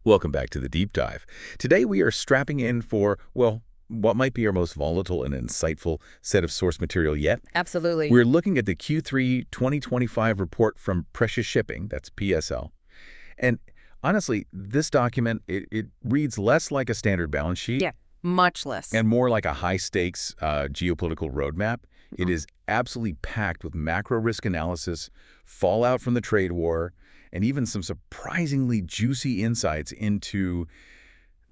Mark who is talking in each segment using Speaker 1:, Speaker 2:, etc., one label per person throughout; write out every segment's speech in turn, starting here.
Speaker 1: Welcome back to the Deep Dive. Today we are strapping in for, well, what might be our most volatile and insightful set of source material yet.
Speaker 2: Absolutely.
Speaker 1: We're looking at the Q3 2025 report from Precious Shipping, that's PSL. And honestly, this document, it reads less like a standard balance sheet.
Speaker 2: Yeah, much less.
Speaker 1: And more like a high-stakes geopolitical roadmap. It is absolutely packed with macro risk analysis, fallout from the trade war, and even some surprisingly juicy insights into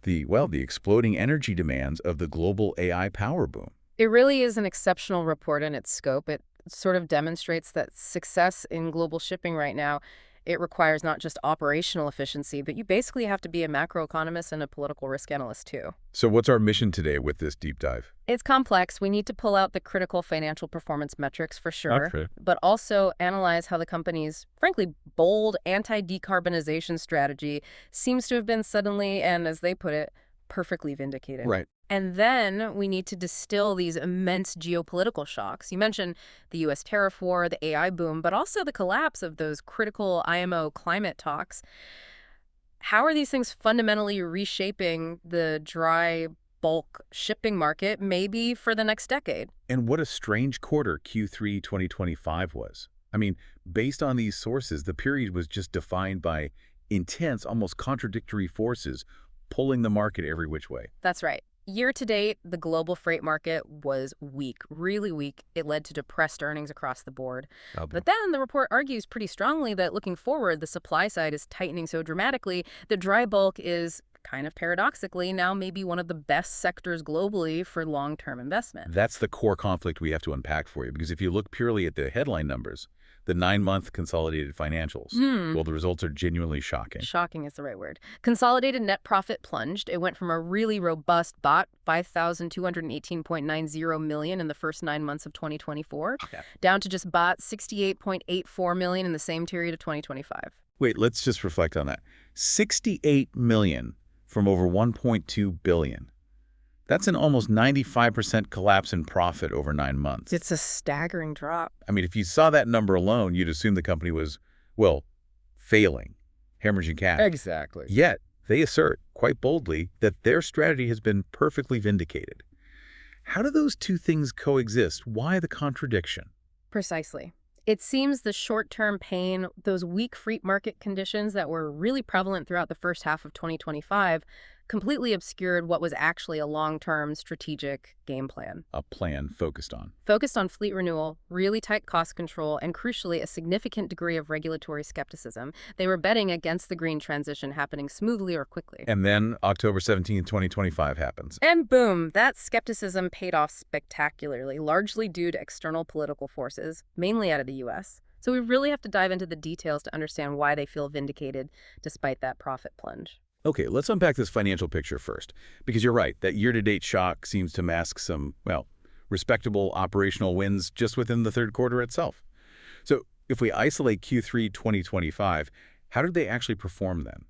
Speaker 1: the exploding energy demands of the global AI power boom.
Speaker 2: It really is an exceptional report in its scope. It sort of demonstrates that success in global shipping right now, it requires not just operational efficiency, but you basically have to be a macroeconomist and a political risk analyst too.
Speaker 1: So what's our mission today with this deep dive?
Speaker 2: It's complex. We need to pull out the critical financial performance metrics for sure,
Speaker 1: Okay.
Speaker 2: but also analyze how the company's, frankly, bold anti-decarbonization strategy seems to have been suddenly, and as they put it, perfectly vindicated.
Speaker 1: Right.
Speaker 2: And then we need to distill these immense geopolitical shocks. You mentioned the U.S. tariff war, the AI boom, but also the collapse of those critical IMO climate talks. How are these things fundamentally reshaping the dry bulk shipping market, maybe for the next decade?
Speaker 1: And what a strange quarter Q3 2025 was. I mean, based on these sources, the period was just defined by intense, almost contradictory forces pulling the market every which way.
Speaker 2: That's right. Year to date, the global freight market was weak, really weak. It led to depressed earnings across the board. But then the report argues pretty strongly that looking forward, the supply side is tightening so dramatically that dry bulk is kind of paradoxically now maybe one of the best sectors globally for long-term investment.
Speaker 1: That's the core conflict we have to unpack for you, because if you look purely at the headline numbers, the 9-month consolidated financials, well, the results are genuinely shocking.
Speaker 2: Shocking is the right word. Consolidated net profit plunged. It went from a really robust Baht, 5,218.90 million in the first 9 months of 2024, down to just Baht, 68.84 million in the same period of 2025.
Speaker 1: Wait, let's just reflect on that. 68 million from over 1.2 billion. That's an almost 95% collapse in profit over 9 months.
Speaker 2: It's a staggering drop.
Speaker 1: I mean, if you saw that number alone, you'd assume the company was, well, failing, hemorrhaging cash.
Speaker 3: Exactly.
Speaker 1: Yet, they assert, quite boldly, that their strategy has been perfectly vindicated. How do those two things coexist? Why the contradiction?
Speaker 2: Precisely. It seems the short-term pain, those weak freight market conditions that were really prevalent throughout the first half of 2025, completely obscured what was actually a long-term strategic game plan.
Speaker 1: A plan focused on.
Speaker 2: Focused on fleet renewal, really tight cost control, and crucially, a significant degree of regulatory skepticism. They were betting against the green transition happening smoothly or quickly.
Speaker 1: And then October 17, 2025 happens.
Speaker 2: And boom, that skepticism paid off spectacularly, largely due to external political forces, mainly out of the U.S. So we really have to dive into the details to understand why they feel vindicated despite that profit plunge.
Speaker 1: Okay, let's unpack this financial picture first, because you're right, that year-to-date shock seems to mask some, well, respectable operational wins just within the third quarter itself. So if we isolate Q3 2025, how did they actually perform then?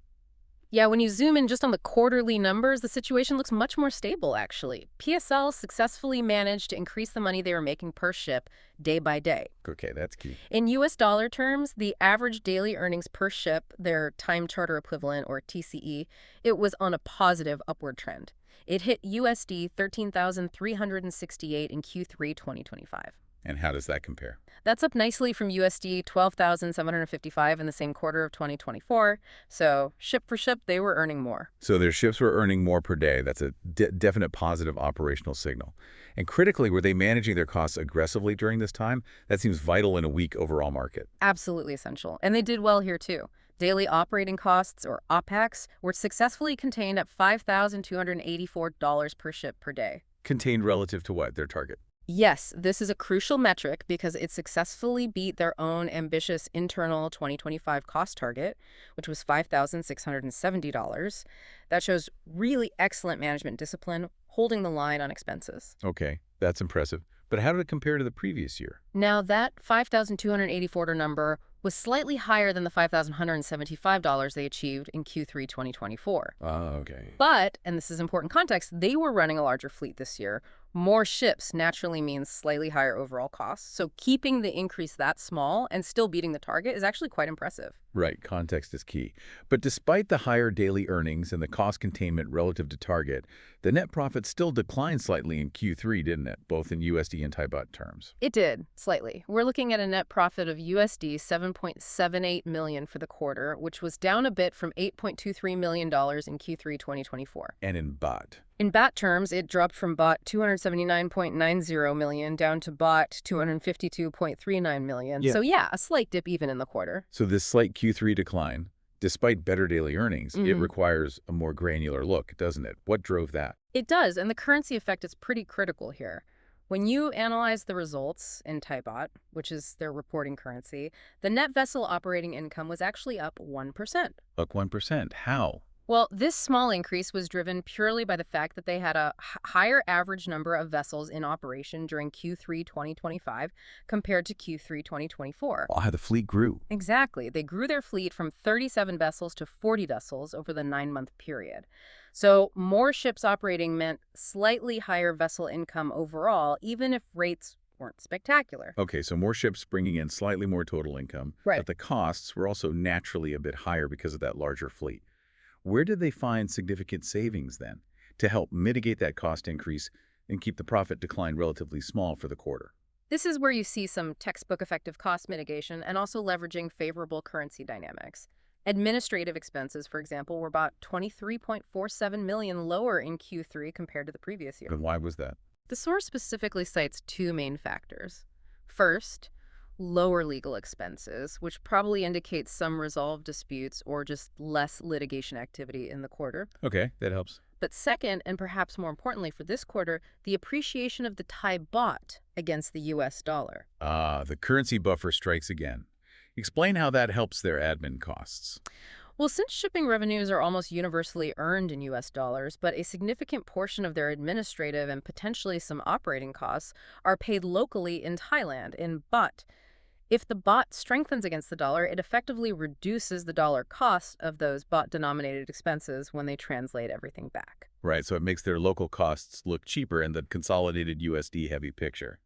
Speaker 2: Yeah, when you zoom in just on the quarterly numbers, the situation looks much more stable, actually. PSL successfully managed to increase the money they were making per ship day by day.
Speaker 1: Okay, that's key.
Speaker 2: In U.S. dollar terms, the average daily earnings per ship, their time charter equivalent, or TCE, it was on a positive upward trend. It hit USD 13,368 in Q3 2025.
Speaker 1: And how does that compare?
Speaker 2: That's up nicely from USD 12,755 in the same quarter of 2024. So ship for ship, they were earning more.
Speaker 1: So their ships were earning more per day. That's a definite positive operational signal. And critically, were they managing their costs aggressively during this time? That seems vital in a weak overall market.
Speaker 2: Absolutely essential. And they did well here too. Daily operating costs, or OPEX, were successfully contained at $5,284 per ship per day.
Speaker 1: Contained relative to what? Their target?
Speaker 2: Yes, this is a crucial metric because it successfully beat their own ambitious internal 2025 cost target, which was $5,670. That shows really excellent management discipline, holding the line on expenses.
Speaker 1: Okay, that's impressive. But how did it compare to the previous year?
Speaker 2: Now, that $5,284 number was slightly higher than the $5,175 they achieved in Q3 2024.
Speaker 1: Okay.
Speaker 2: But, and this is important context, they were running a larger fleet this year. More ships naturally means slightly higher overall costs. So keeping the increase that small and still beating the target is actually quite impressive.
Speaker 1: Right, context is key. But despite the higher daily earnings and the cost containment relative to target, the net profit still declined slightly in Q3, didn't it? Both in USD and Thai baht terms.
Speaker 2: It did, slightly. We're looking at a net profit of USD 7.78 million for the quarter, which was down a bit from $8.23 million in Q3 2024.
Speaker 1: And in baht.
Speaker 2: In baht terms, it dropped from baht 279.90 million down to baht 252.39 million.
Speaker 1: Yeah.
Speaker 2: So yeah, a slight dip even in the quarter.
Speaker 1: So this slight Q3 decline, despite better daily earnings, it requires a more granular look, doesn't it? What drove that?
Speaker 2: It does, and the currency effect is pretty critical here. When you analyze the results in Thai baht, which is their reporting currency, the net vessel operating income was actually up 1%.
Speaker 1: Up 1%. How?
Speaker 2: Well, this small increase was driven purely by the fact that they had a higher average number of vessels in operation during Q3 2025 compared to Q3 2024.
Speaker 1: Oh, how the fleet grew.
Speaker 2: Exactly. They grew their fleet from 37 vessels to 40 vessels over the 9-month period. So more ships operating meant slightly higher vessel income overall, even if rates weren't spectacular.
Speaker 1: Okay, so more ships bringing in slightly more total income,
Speaker 2: Right.
Speaker 1: but the costs were also naturally a bit higher because of that larger fleet. Where did they find significant savings then to help mitigate that cost increase and keep the profit decline relatively small for the quarter?
Speaker 2: This is where you see some textbook effective cost mitigation and also leveraging favorable currency dynamics. Administrative expenses, for example, were about 23.47 million lower in Q3 compared to the previous year.
Speaker 1: And why was that?
Speaker 2: The source specifically cites two main factors. First, lower legal expenses, which probably indicates some resolved disputes or just less litigation activity in the quarter.
Speaker 1: Okay, that helps.
Speaker 2: But second, and perhaps more importantly for this quarter, the appreciation of the Thai baht against the US dollar.
Speaker 1: The currency buffer strikes again. Explain how that helps their admin costs.
Speaker 2: Well, since shipping revenues are almost universally earned in US dollars, but a significant portion of their administrative and potentially some operating costs are paid locally in Thailand, in baht. If the baht strengthens against the dollar, it effectively reduces the dollar cost of those baht-denominated expenses when they translate everything back.
Speaker 1: Right, so it makes their local costs look cheaper in the consolidated USD-heavy picture.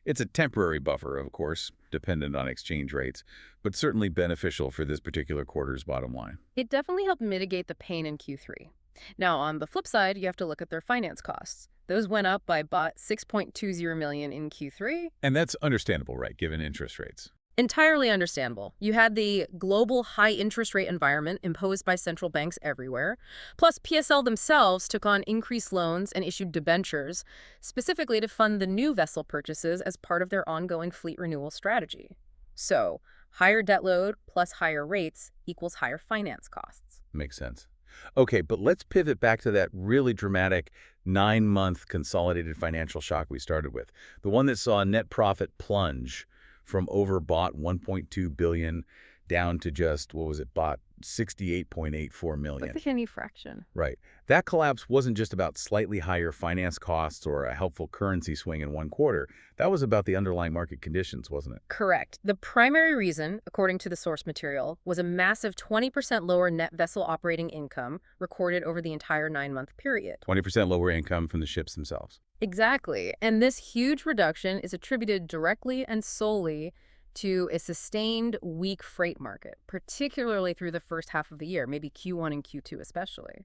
Speaker 1: It's a temporary buffer, of course, dependent on exchange rates, but certainly beneficial for this particular quarter's bottom line.
Speaker 2: It definitely helped mitigate the pain in Q3. Now, on the flip side, you have to look at their finance costs. Those went up by baht 6.20 million in Q3.
Speaker 1: And that's understandable, right, given interest rates.
Speaker 2: Entirely understandable. You had the global high interest rate environment imposed by central banks everywhere. Plus, PSL themselves took on increased loans and issued debentures, specifically to fund the new vessel purchases as part of their ongoing fleet renewal strategy. So, higher debt load plus higher rates equals higher finance costs.
Speaker 1: Makes sense. Okay, but let's pivot back to that really dramatic 9-month consolidated financial shock we started with. The one that saw net profit plunge from overbought 1.2 billion down to just, what was it, bought 68.84 million.
Speaker 2: Like the penny fraction.
Speaker 1: Right. That collapse wasn't just about slightly higher finance costs or a helpful currency swing in one quarter. That was about the underlying market conditions, wasn't it?
Speaker 2: Correct. The primary reason, according to the source material, was a massive 20% lower net vessel operating income recorded over the entire 9-month period.
Speaker 1: 20% lower income from the ships themselves.
Speaker 2: Exactly. And this huge reduction is attributed directly and solely to a sustained weak freight market, particularly through the first half of the year, maybe Q1 and Q2 especially.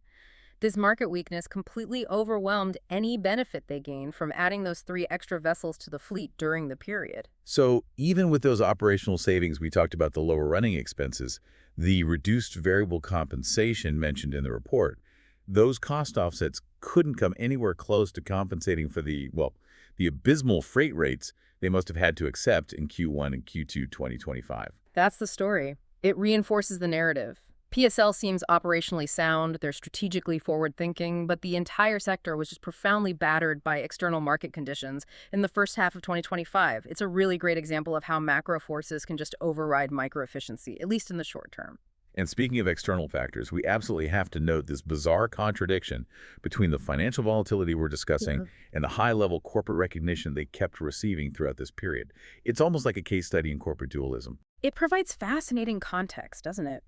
Speaker 2: This market weakness completely overwhelmed any benefit they gained from adding those 3 extra vessels to the fleet during the period.
Speaker 1: So even with those operational savings, we talked about the lower running expenses, the reduced variable compensation mentioned in the report, those cost offsets couldn't come anywhere close to compensating for the abysmal freight rates they must have had to accept in Q1 and Q2 2025.
Speaker 2: That's the story. It reinforces the narrative. PSL seems operationally sound, they're strategically forward-thinking, but the entire sector was just profoundly battered by external market conditions in the first half of 2025. It's a really great example of how macro forces can just override micro-efficiency, at least in the short term.
Speaker 1: And speaking of external factors, we absolutely have to note this bizarre contradiction between the financial volatility we're discussing and the high-level corporate recognition they kept receiving throughout this period. It's almost like a case study in corporate dualism.
Speaker 2: It provides fascinating context, doesn't it?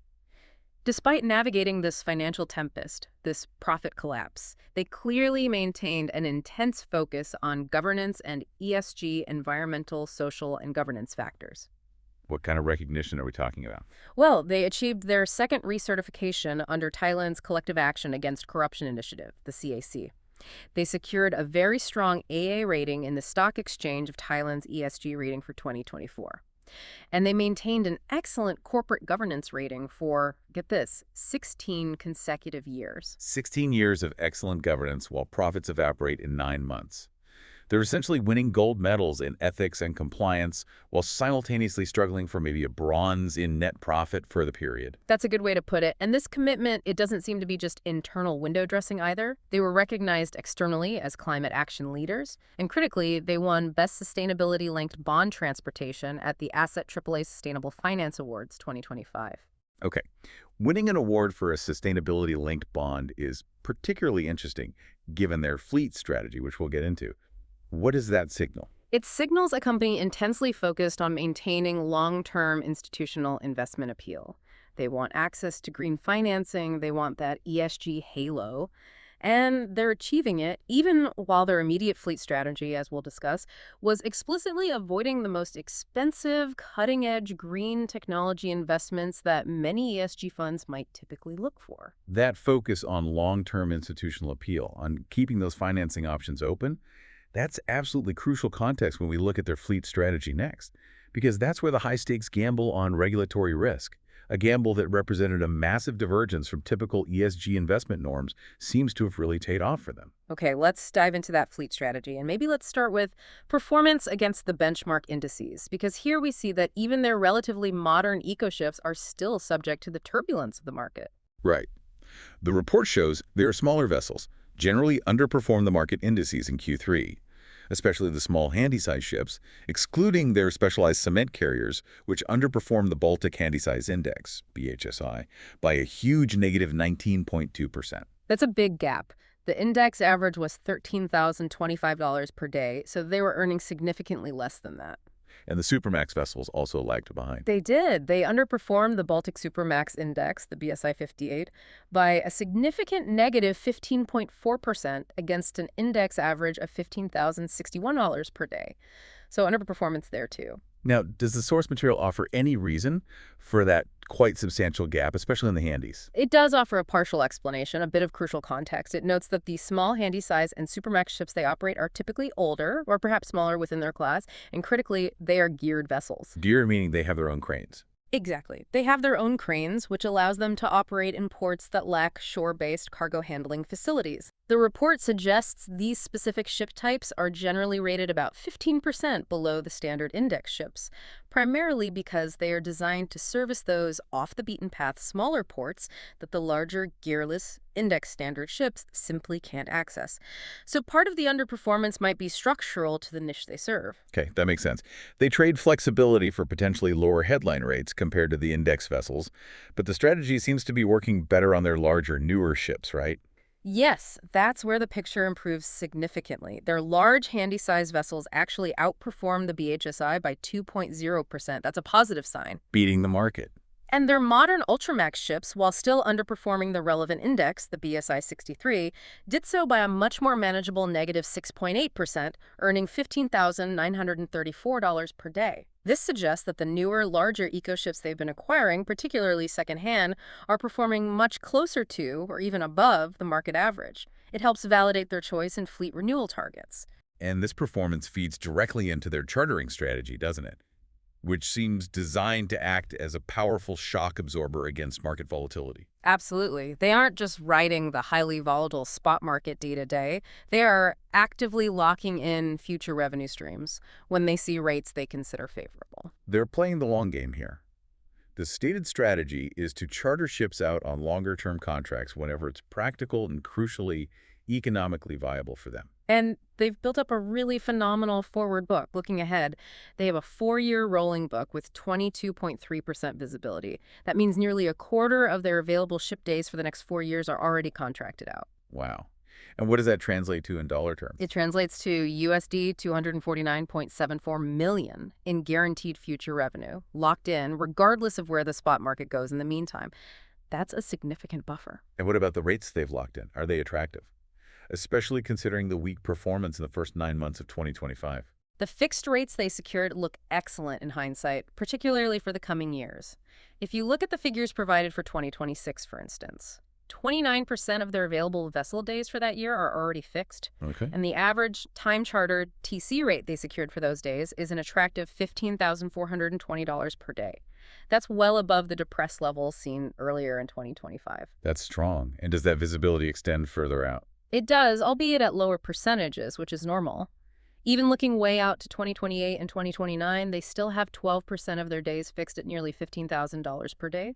Speaker 2: Despite navigating this financial tempest, this profit collapse, they clearly maintained an intense focus on governance and ESG, environmental, social, and governance factors.
Speaker 1: What kind of recognition are we talking about?
Speaker 2: Well, they achieved their second recertification under Thailand's Collective Action Against Corruption Initiative, the CAC. They secured a very strong AA rating in the Stock Exchange of Thailand's ESG rating for 2024. And they maintained an excellent corporate governance rating for, get this, 16 consecutive years.
Speaker 1: 16 years of excellent governance while profits evaporate in 9 months. They're essentially winning gold medals in ethics and compliance while simultaneously struggling for maybe a bronze in net profit for the period.
Speaker 2: That's a good way to put it. And this commitment, it doesn't seem to be just internal window dressing either. They were recognized externally as climate action leaders. And critically, they won Best Sustainability-Linked Bond Transportation at the Asset AAA Sustainable Finance Awards 2025.
Speaker 1: Okay, winning an award for a sustainability-linked bond is particularly interesting given their fleet strategy, which we'll get into. What does that signal?
Speaker 2: It signals a company intensely focused on maintaining long-term institutional investment appeal. They want access to green financing, they want that ESG halo, and they're achieving it even while their immediate fleet strategy, as we'll discuss, was explicitly avoiding the most expensive, cutting-edge green technology investments that many ESG funds might typically look for.
Speaker 1: That focus on long-term institutional appeal, on keeping those financing options open, that's absolutely crucial context when we look at their fleet strategy next, because that's where the high-stakes gamble on regulatory risk, a gamble that represented a massive divergence from typical ESG investment norms, seems to have really paid off for them.
Speaker 2: Okay, let's dive into that fleet strategy, and maybe let's start with performance against the benchmark indices, because here we see that even their relatively modern eco-ships are still subject to the turbulence of the market.
Speaker 1: Right. The report shows their smaller vessels generally underperform the market indices in Q3, especially the small handysize ships, excluding their specialized cement carriers, which underperform the Baltic Handysize Index, BHSI, by a huge negative 19.2%.
Speaker 2: That's a big gap. The index average was $13,025 per day, so they were earning significantly less than that.
Speaker 1: And the Supermax vessels also lagged behind.
Speaker 2: They did. They underperformed the Baltic Supermax Index, the BSI 58, by a significant negative 15.4% against an index average of $15,061 per day. So underperformance there too.
Speaker 1: Now, does the source material offer any reason for that quite substantial gap, especially in the handies?
Speaker 2: It does offer a partial explanation, a bit of crucial context. It notes that the small handysize and supermax ships they operate are typically older, or perhaps smaller within their class, and critically, they are geared vessels.
Speaker 1: Gear meaning they have their own cranes.
Speaker 2: Exactly. They have their own cranes, which allows them to operate in ports that lack shore-based cargo handling facilities. The report suggests these specific ship types are generally rated about 15% below the standard index ships, primarily because they are designed to service those off-the-beaten-path smaller ports that the larger, gearless, index standard ships simply can't access. So part of the underperformance might be structural to the niche they serve.
Speaker 1: Okay, that makes sense. They trade flexibility for potentially lower headline rates compared to the index vessels, but the strategy seems to be working better on their larger, newer ships, right?
Speaker 2: Yes, that's where the picture improves significantly. Their large handy-sized vessels actually outperform the BHSI by 2.0%. That's a positive sign.
Speaker 1: Beating the market.
Speaker 2: And their modern Ultramax ships, while still underperforming the relevant index, the BSI 63, did so by a much more manageable negative 6.8%, earning $15,934 per day. This suggests that the newer, larger eco-ships they've been acquiring, particularly secondhand, are performing much closer to, or even above, the market average. It helps validate their choice in fleet renewal targets.
Speaker 1: And this performance feeds directly into their chartering strategy, doesn't it? Which seems designed to act as a powerful shock absorber against market volatility.
Speaker 2: Absolutely. They aren't just riding the highly volatile spot market day to day. They are actively locking in future revenue streams when they see rates they consider favorable.
Speaker 1: They're playing the long game here. The stated strategy is to charter ships out on longer-term contracts whenever it's practical and, crucially, economically viable for them.
Speaker 2: And they've built up a really phenomenal forward book. Looking ahead, they have a 4-year rolling book with 22.3% visibility. That means nearly a quarter of their available ship days for the next 4 years are already contracted out.
Speaker 1: Wow. And what does that translate to in dollar terms?
Speaker 2: It translates to USD 249.74 million in guaranteed future revenue, locked in regardless of where the spot market goes in the meantime. That's a significant buffer.
Speaker 1: And what about the rates they've locked in? Are they attractive? Especially considering the weak performance in the first 9 months of 2025.
Speaker 2: The fixed rates they secured look excellent in hindsight, particularly for the coming years. If you look at the figures provided for 2026, for instance, 29% of their available vessel days for that year are already fixed.
Speaker 1: Okay.
Speaker 2: And the average time-chartered TC rate they secured for those days is an attractive $15,420 per day. That's well above the depressed levels seen earlier in 2025.
Speaker 1: That's strong. And does that visibility extend further out?
Speaker 2: It does, albeit at lower percentages, which is normal. Even looking way out to 2028 and 2029, they still have 12% of their days fixed at nearly $15,000 per day.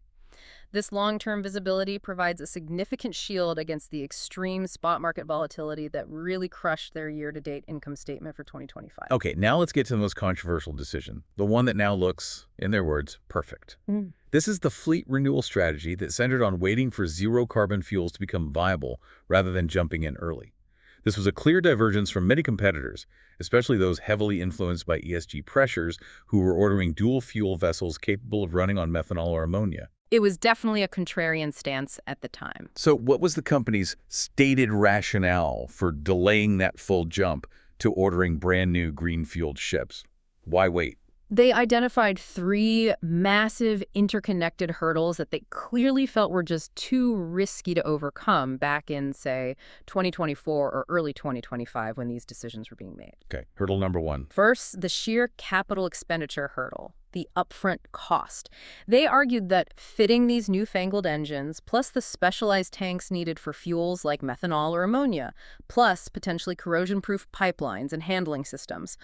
Speaker 2: This long-term visibility provides a significant shield against the extreme spot market volatility that really crushed their year-to-date income statement for 2025.
Speaker 1: Okay, now let's get to the most controversial decision, the one that now looks, in their words, perfect. This is the fleet renewal strategy that centered on waiting for zero-carbon fuels to become viable rather than jumping in early. This was a clear divergence from many competitors, especially those heavily influenced by ESG pressures who were ordering dual-fuel vessels capable of running on methanol or ammonia.
Speaker 2: It was definitely a contrarian stance at the time.
Speaker 1: So what was the company's stated rationale for delaying that full jump to ordering brand-new green-fueled ships? Why wait?
Speaker 2: They identified 3 massive interconnected hurdles that they clearly felt were just too risky to overcome back in, say, 2024 or early 2025 when these decisions were being made.
Speaker 1: Okay, hurdle number 1.
Speaker 2: First, the sheer capital expenditure hurdle, the upfront cost. They argued that fitting these newfangled engines, plus the specialized tanks needed for fuels like methanol or ammonia, plus potentially corrosion-proof pipelines and handling systems,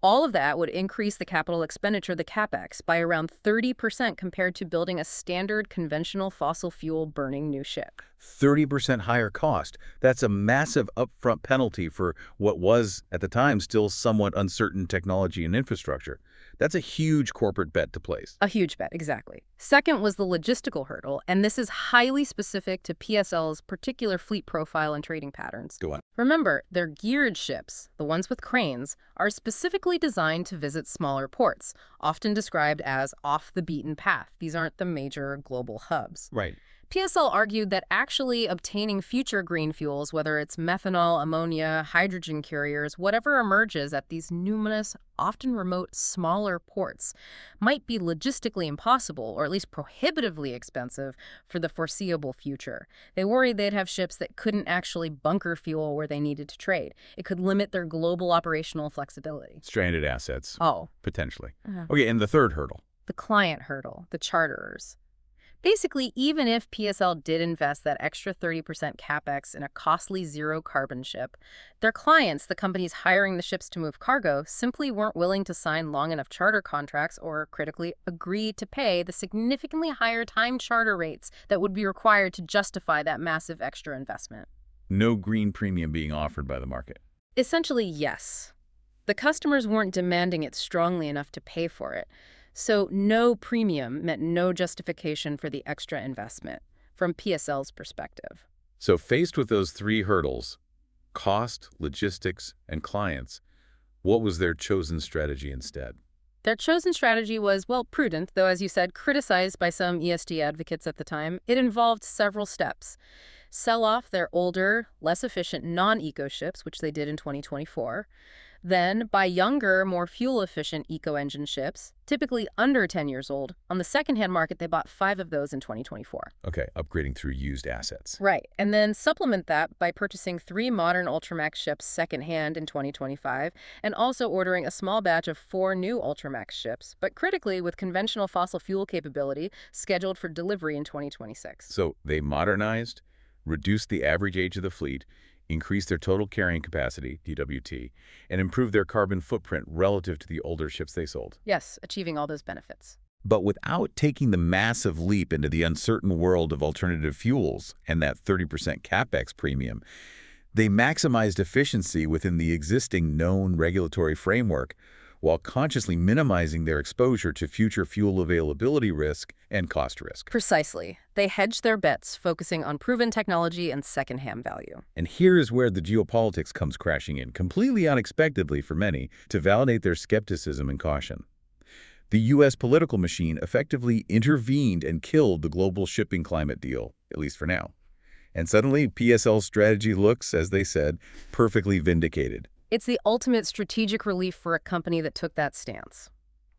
Speaker 2: all of that would increase the capital expenditure, the CapEx, by around 30% compared to building a standard conventional fossil fuel burning new ship.
Speaker 1: 30% higher cost. That's a massive upfront penalty for what was, at the time, still somewhat uncertain technology and infrastructure. That's a huge corporate bet to place.
Speaker 2: A huge bet, exactly. Second was the logistical hurdle, and this is highly specific to PSL's particular fleet profile and trading patterns.
Speaker 1: Go on.
Speaker 2: Remember, their geared ships, the ones with cranes, are specifically designed to visit smaller ports, often described as off the beaten path. These aren't the major global hubs.
Speaker 1: Right.
Speaker 2: PSL argued that actually obtaining future green fuels, whether it's methanol, ammonia, hydrogen carriers, whatever emerges at these numerous, often remote, smaller ports, might be logistically impossible, or at least prohibitively expensive, for the foreseeable future. They worried they'd have ships that couldn't actually bunker fuel where they needed to trade. It could limit their global operational flexibility.
Speaker 1: Stranded assets.
Speaker 2: Oh.
Speaker 1: Potentially. Okay, and the third hurdle.
Speaker 2: The client hurdle, the charterers. Basically, even if PSL did invest that extra 30% CapEx in a costly zero-carbon ship, their clients, the companies hiring the ships to move cargo, simply weren't willing to sign long enough charter contracts or, critically, agree to pay the significantly higher time charter rates that would be required to justify that massive extra investment.
Speaker 1: No green premium being offered by the market.
Speaker 2: Essentially, yes. The customers weren't demanding it strongly enough to pay for it. So no premium meant no justification for the extra investment, from PSL's perspective.
Speaker 1: So faced with those 3 hurdles, cost, logistics, and clients, what was their chosen strategy instead?
Speaker 2: Their chosen strategy was, well, prudent, though, as you said, criticized by some ESG advocates at the time. It involved several steps. Sell off their older, less efficient non-eco ships, which they did in 2024. Then buy younger, more fuel-efficient eco-engine ships, typically under 10 years old. On the second-hand market, they bought 5 of those in 2024.
Speaker 1: Okay, upgrading through used assets.
Speaker 2: Right, and then supplement that by purchasing 3 modern Ultramax ships second-hand in 2025, and also ordering a small batch of 4 new Ultramax ships, but critically with conventional fossil fuel capability scheduled for delivery in 2026.
Speaker 1: So they modernized, reduced the average age of the fleet, increase their total carrying capacity, DWT, and improve their carbon footprint relative to the older ships they sold.
Speaker 2: Yes, achieving all those benefits.
Speaker 1: But without taking the massive leap into the uncertain world of alternative fuels and that 30% CapEx premium, they maximized efficiency within the existing known regulatory framework while consciously minimizing their exposure to future fuel availability risk and cost risk.
Speaker 2: Precisely. They hedged their bets, focusing on proven technology and second-hand value.
Speaker 1: And here is where the geopolitics comes crashing in, completely unexpectedly for many, to validate their skepticism and caution. The U.S. political machine effectively intervened and killed the global shipping climate deal, at least for now. And suddenly, PSL's strategy looks, as they said, perfectly vindicated.
Speaker 2: It's the ultimate strategic relief for a company that took that stance.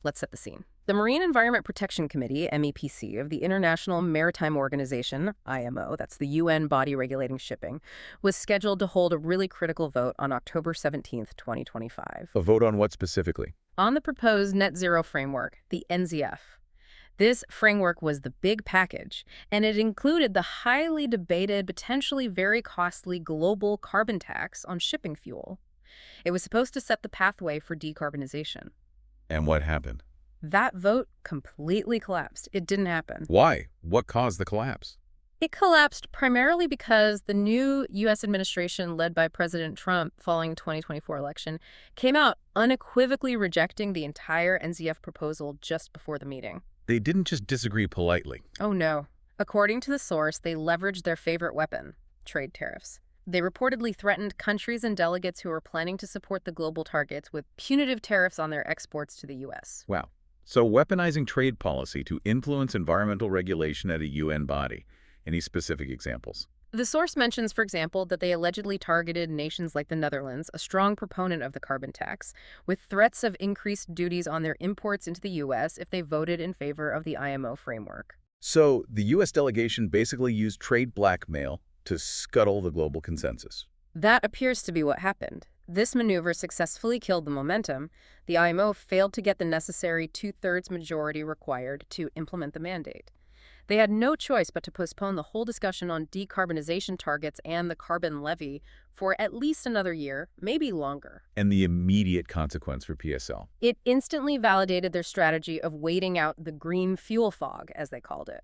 Speaker 2: Let's set the scene. The Marine Environment Protection Committee, MEPC, of the International Maritime Organization, IMO, that's the UN body regulating shipping, was scheduled to hold a really critical vote on October 17th, 2025.
Speaker 1: A vote on what specifically?
Speaker 2: On the proposed net zero framework, the NZF. This framework was the big package, and it included the highly debated, potentially very costly global carbon tax on shipping fuel. It was supposed to set the pathway for decarbonization.
Speaker 1: And what happened?
Speaker 2: That vote completely collapsed. It didn't happen.
Speaker 1: Why? What caused the collapse?
Speaker 2: It collapsed primarily because the new U.S. administration led by President Trump following the 2024 election came out unequivocally rejecting the entire NZF proposal just before the meeting.
Speaker 1: They didn't just disagree politely.
Speaker 2: Oh, no. According to the source, they leveraged their favorite weapon, trade tariffs. They reportedly threatened countries and delegates who were planning to support the global targets with punitive tariffs on their exports to the U.S.
Speaker 1: Wow. So weaponizing trade policy to influence environmental regulation at a UN body. Any specific examples?
Speaker 2: The source mentions, for example, that they allegedly targeted nations like the Netherlands, a strong proponent of the carbon tax, with threats of increased duties on their imports into the U.S. if they voted in favor of the IMO framework.
Speaker 1: So the U.S. delegation basically used trade blackmail to scuttle the global consensus.
Speaker 2: That appears to be what happened. This maneuver successfully killed the momentum. The IMO failed to get the necessary two-thirds majority required to implement the mandate. They had no choice but to postpone the whole discussion on decarbonization targets and the carbon levy for at least another year, maybe longer.
Speaker 1: And the immediate consequence for PSL?
Speaker 2: It instantly validated their strategy of waiting out the green fuel fog, as they called it.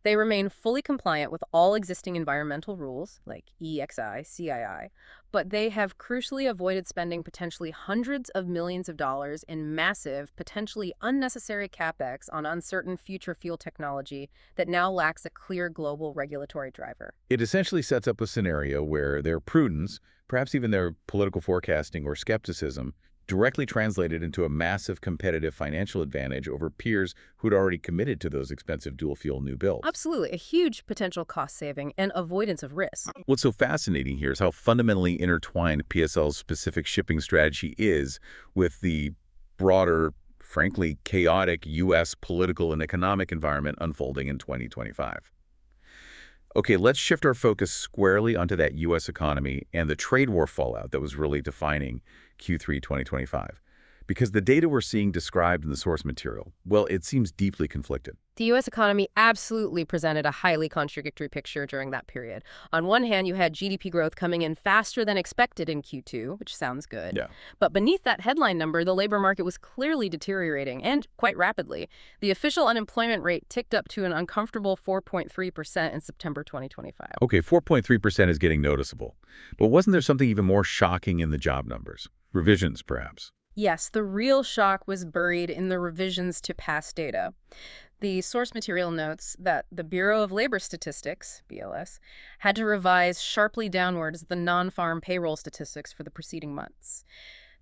Speaker 2: They remain fully compliant with all existing environmental rules, like EEXI, CII, but they have crucially avoided spending potentially hundreds of millions of dollars in massive, potentially unnecessary capex on uncertain future fuel technology that now lacks a clear global regulatory driver.
Speaker 1: It essentially sets up a scenario where their prudence, perhaps even their political forecasting or skepticism, directly translated into a massive competitive financial advantage over peers who'd already committed to those expensive dual-fuel new builds.
Speaker 2: Absolutely. A huge potential cost saving and avoidance of risk.
Speaker 1: What's so fascinating here is how fundamentally intertwined PSL's specific shipping strategy is with the broader, frankly, chaotic U.S. political and economic environment unfolding in 2025. Okay, let's shift our focus squarely onto that U.S. economy and the trade war fallout that was really defining Q3 2025. Because the data we're seeing described in the source material, well, it seems deeply conflicted.
Speaker 2: The U.S. economy absolutely presented a highly contradictory picture during that period. On one hand, you had GDP growth coming in faster than expected in Q2, which sounds good.
Speaker 1: Yeah.
Speaker 2: But beneath that headline number, the labor market was clearly deteriorating, and quite rapidly. The official unemployment rate ticked up to an uncomfortable 4.3% in September 2025.
Speaker 1: Okay, 4.3% is getting noticeable. But wasn't there something even more shocking in the job numbers? Revisions, perhaps.
Speaker 2: Yes, the real shock was buried in the revisions to past data. The source material notes that the Bureau of Labor Statistics, BLS, had to revise sharply downwards the non-farm payroll statistics for the preceding months.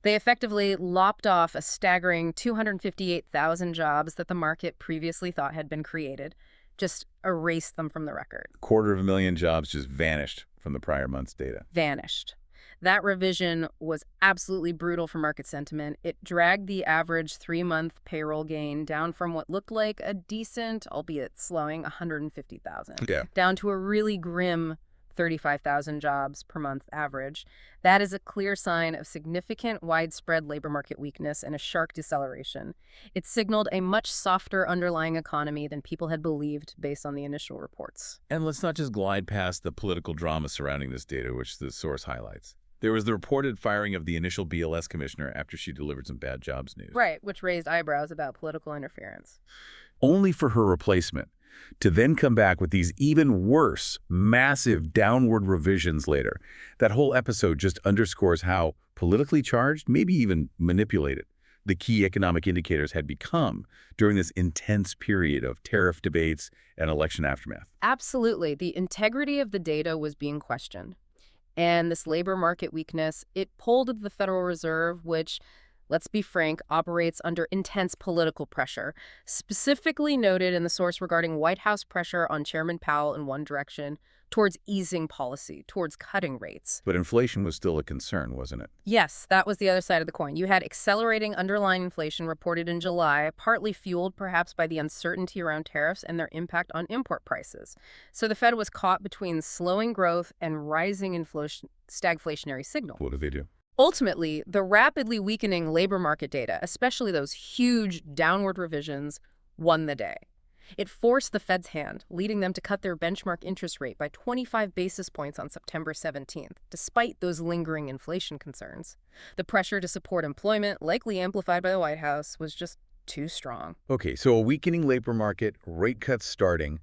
Speaker 2: They effectively lopped off a staggering 258,000 jobs that the market previously thought had been created, just erased them from the record.
Speaker 1: 250,000 jobs just vanished from the prior month's data.
Speaker 2: Vanished. That revision was absolutely brutal for market sentiment. It dragged the average 3-month payroll gain down from what looked like a decent, albeit slowing, 150,000, down to a really grim 35,000 jobs per month average. That is a clear sign of significant widespread labor market weakness and a sharp deceleration. It signaled a much softer underlying economy than people had believed based on the initial reports.
Speaker 1: And let's not just glide past the political drama surrounding this data, which the source highlights. There was the reported firing of the initial BLS commissioner after she delivered some bad jobs news.
Speaker 2: Right, which raised eyebrows about political interference.
Speaker 1: Only for her replacement to then come back with these even worse, massive downward revisions later. That whole episode just underscores how politically charged, maybe even manipulated, the key economic indicators had become during this intense period of tariff debates and election aftermath.
Speaker 2: Absolutely. The integrity of the data was being questioned. And this labor market weakness, it pulled at the Federal Reserve, which, let's be frank, operates under intense political pressure, specifically noted in the source regarding White House pressure on Chairman Powell in one direction towards easing policy, towards cutting rates.
Speaker 1: But inflation was still a concern, wasn't it?
Speaker 2: Yes, that was the other side of the coin. You had accelerating underlying inflation reported in July, partly fueled perhaps by the uncertainty around tariffs and their impact on import prices. So the Fed was caught between slowing growth and rising stagflationary signal.
Speaker 1: What did they do?
Speaker 2: Ultimately, the rapidly weakening labor market data, especially those huge downward revisions, won the day. It forced the Fed's hand, leading them to cut their benchmark interest rate by 25 basis points on September 17th, despite those lingering inflation concerns. The pressure to support employment, likely amplified by the White House, was just too strong.
Speaker 1: Okay, so a weakening labor market, rate cuts starting.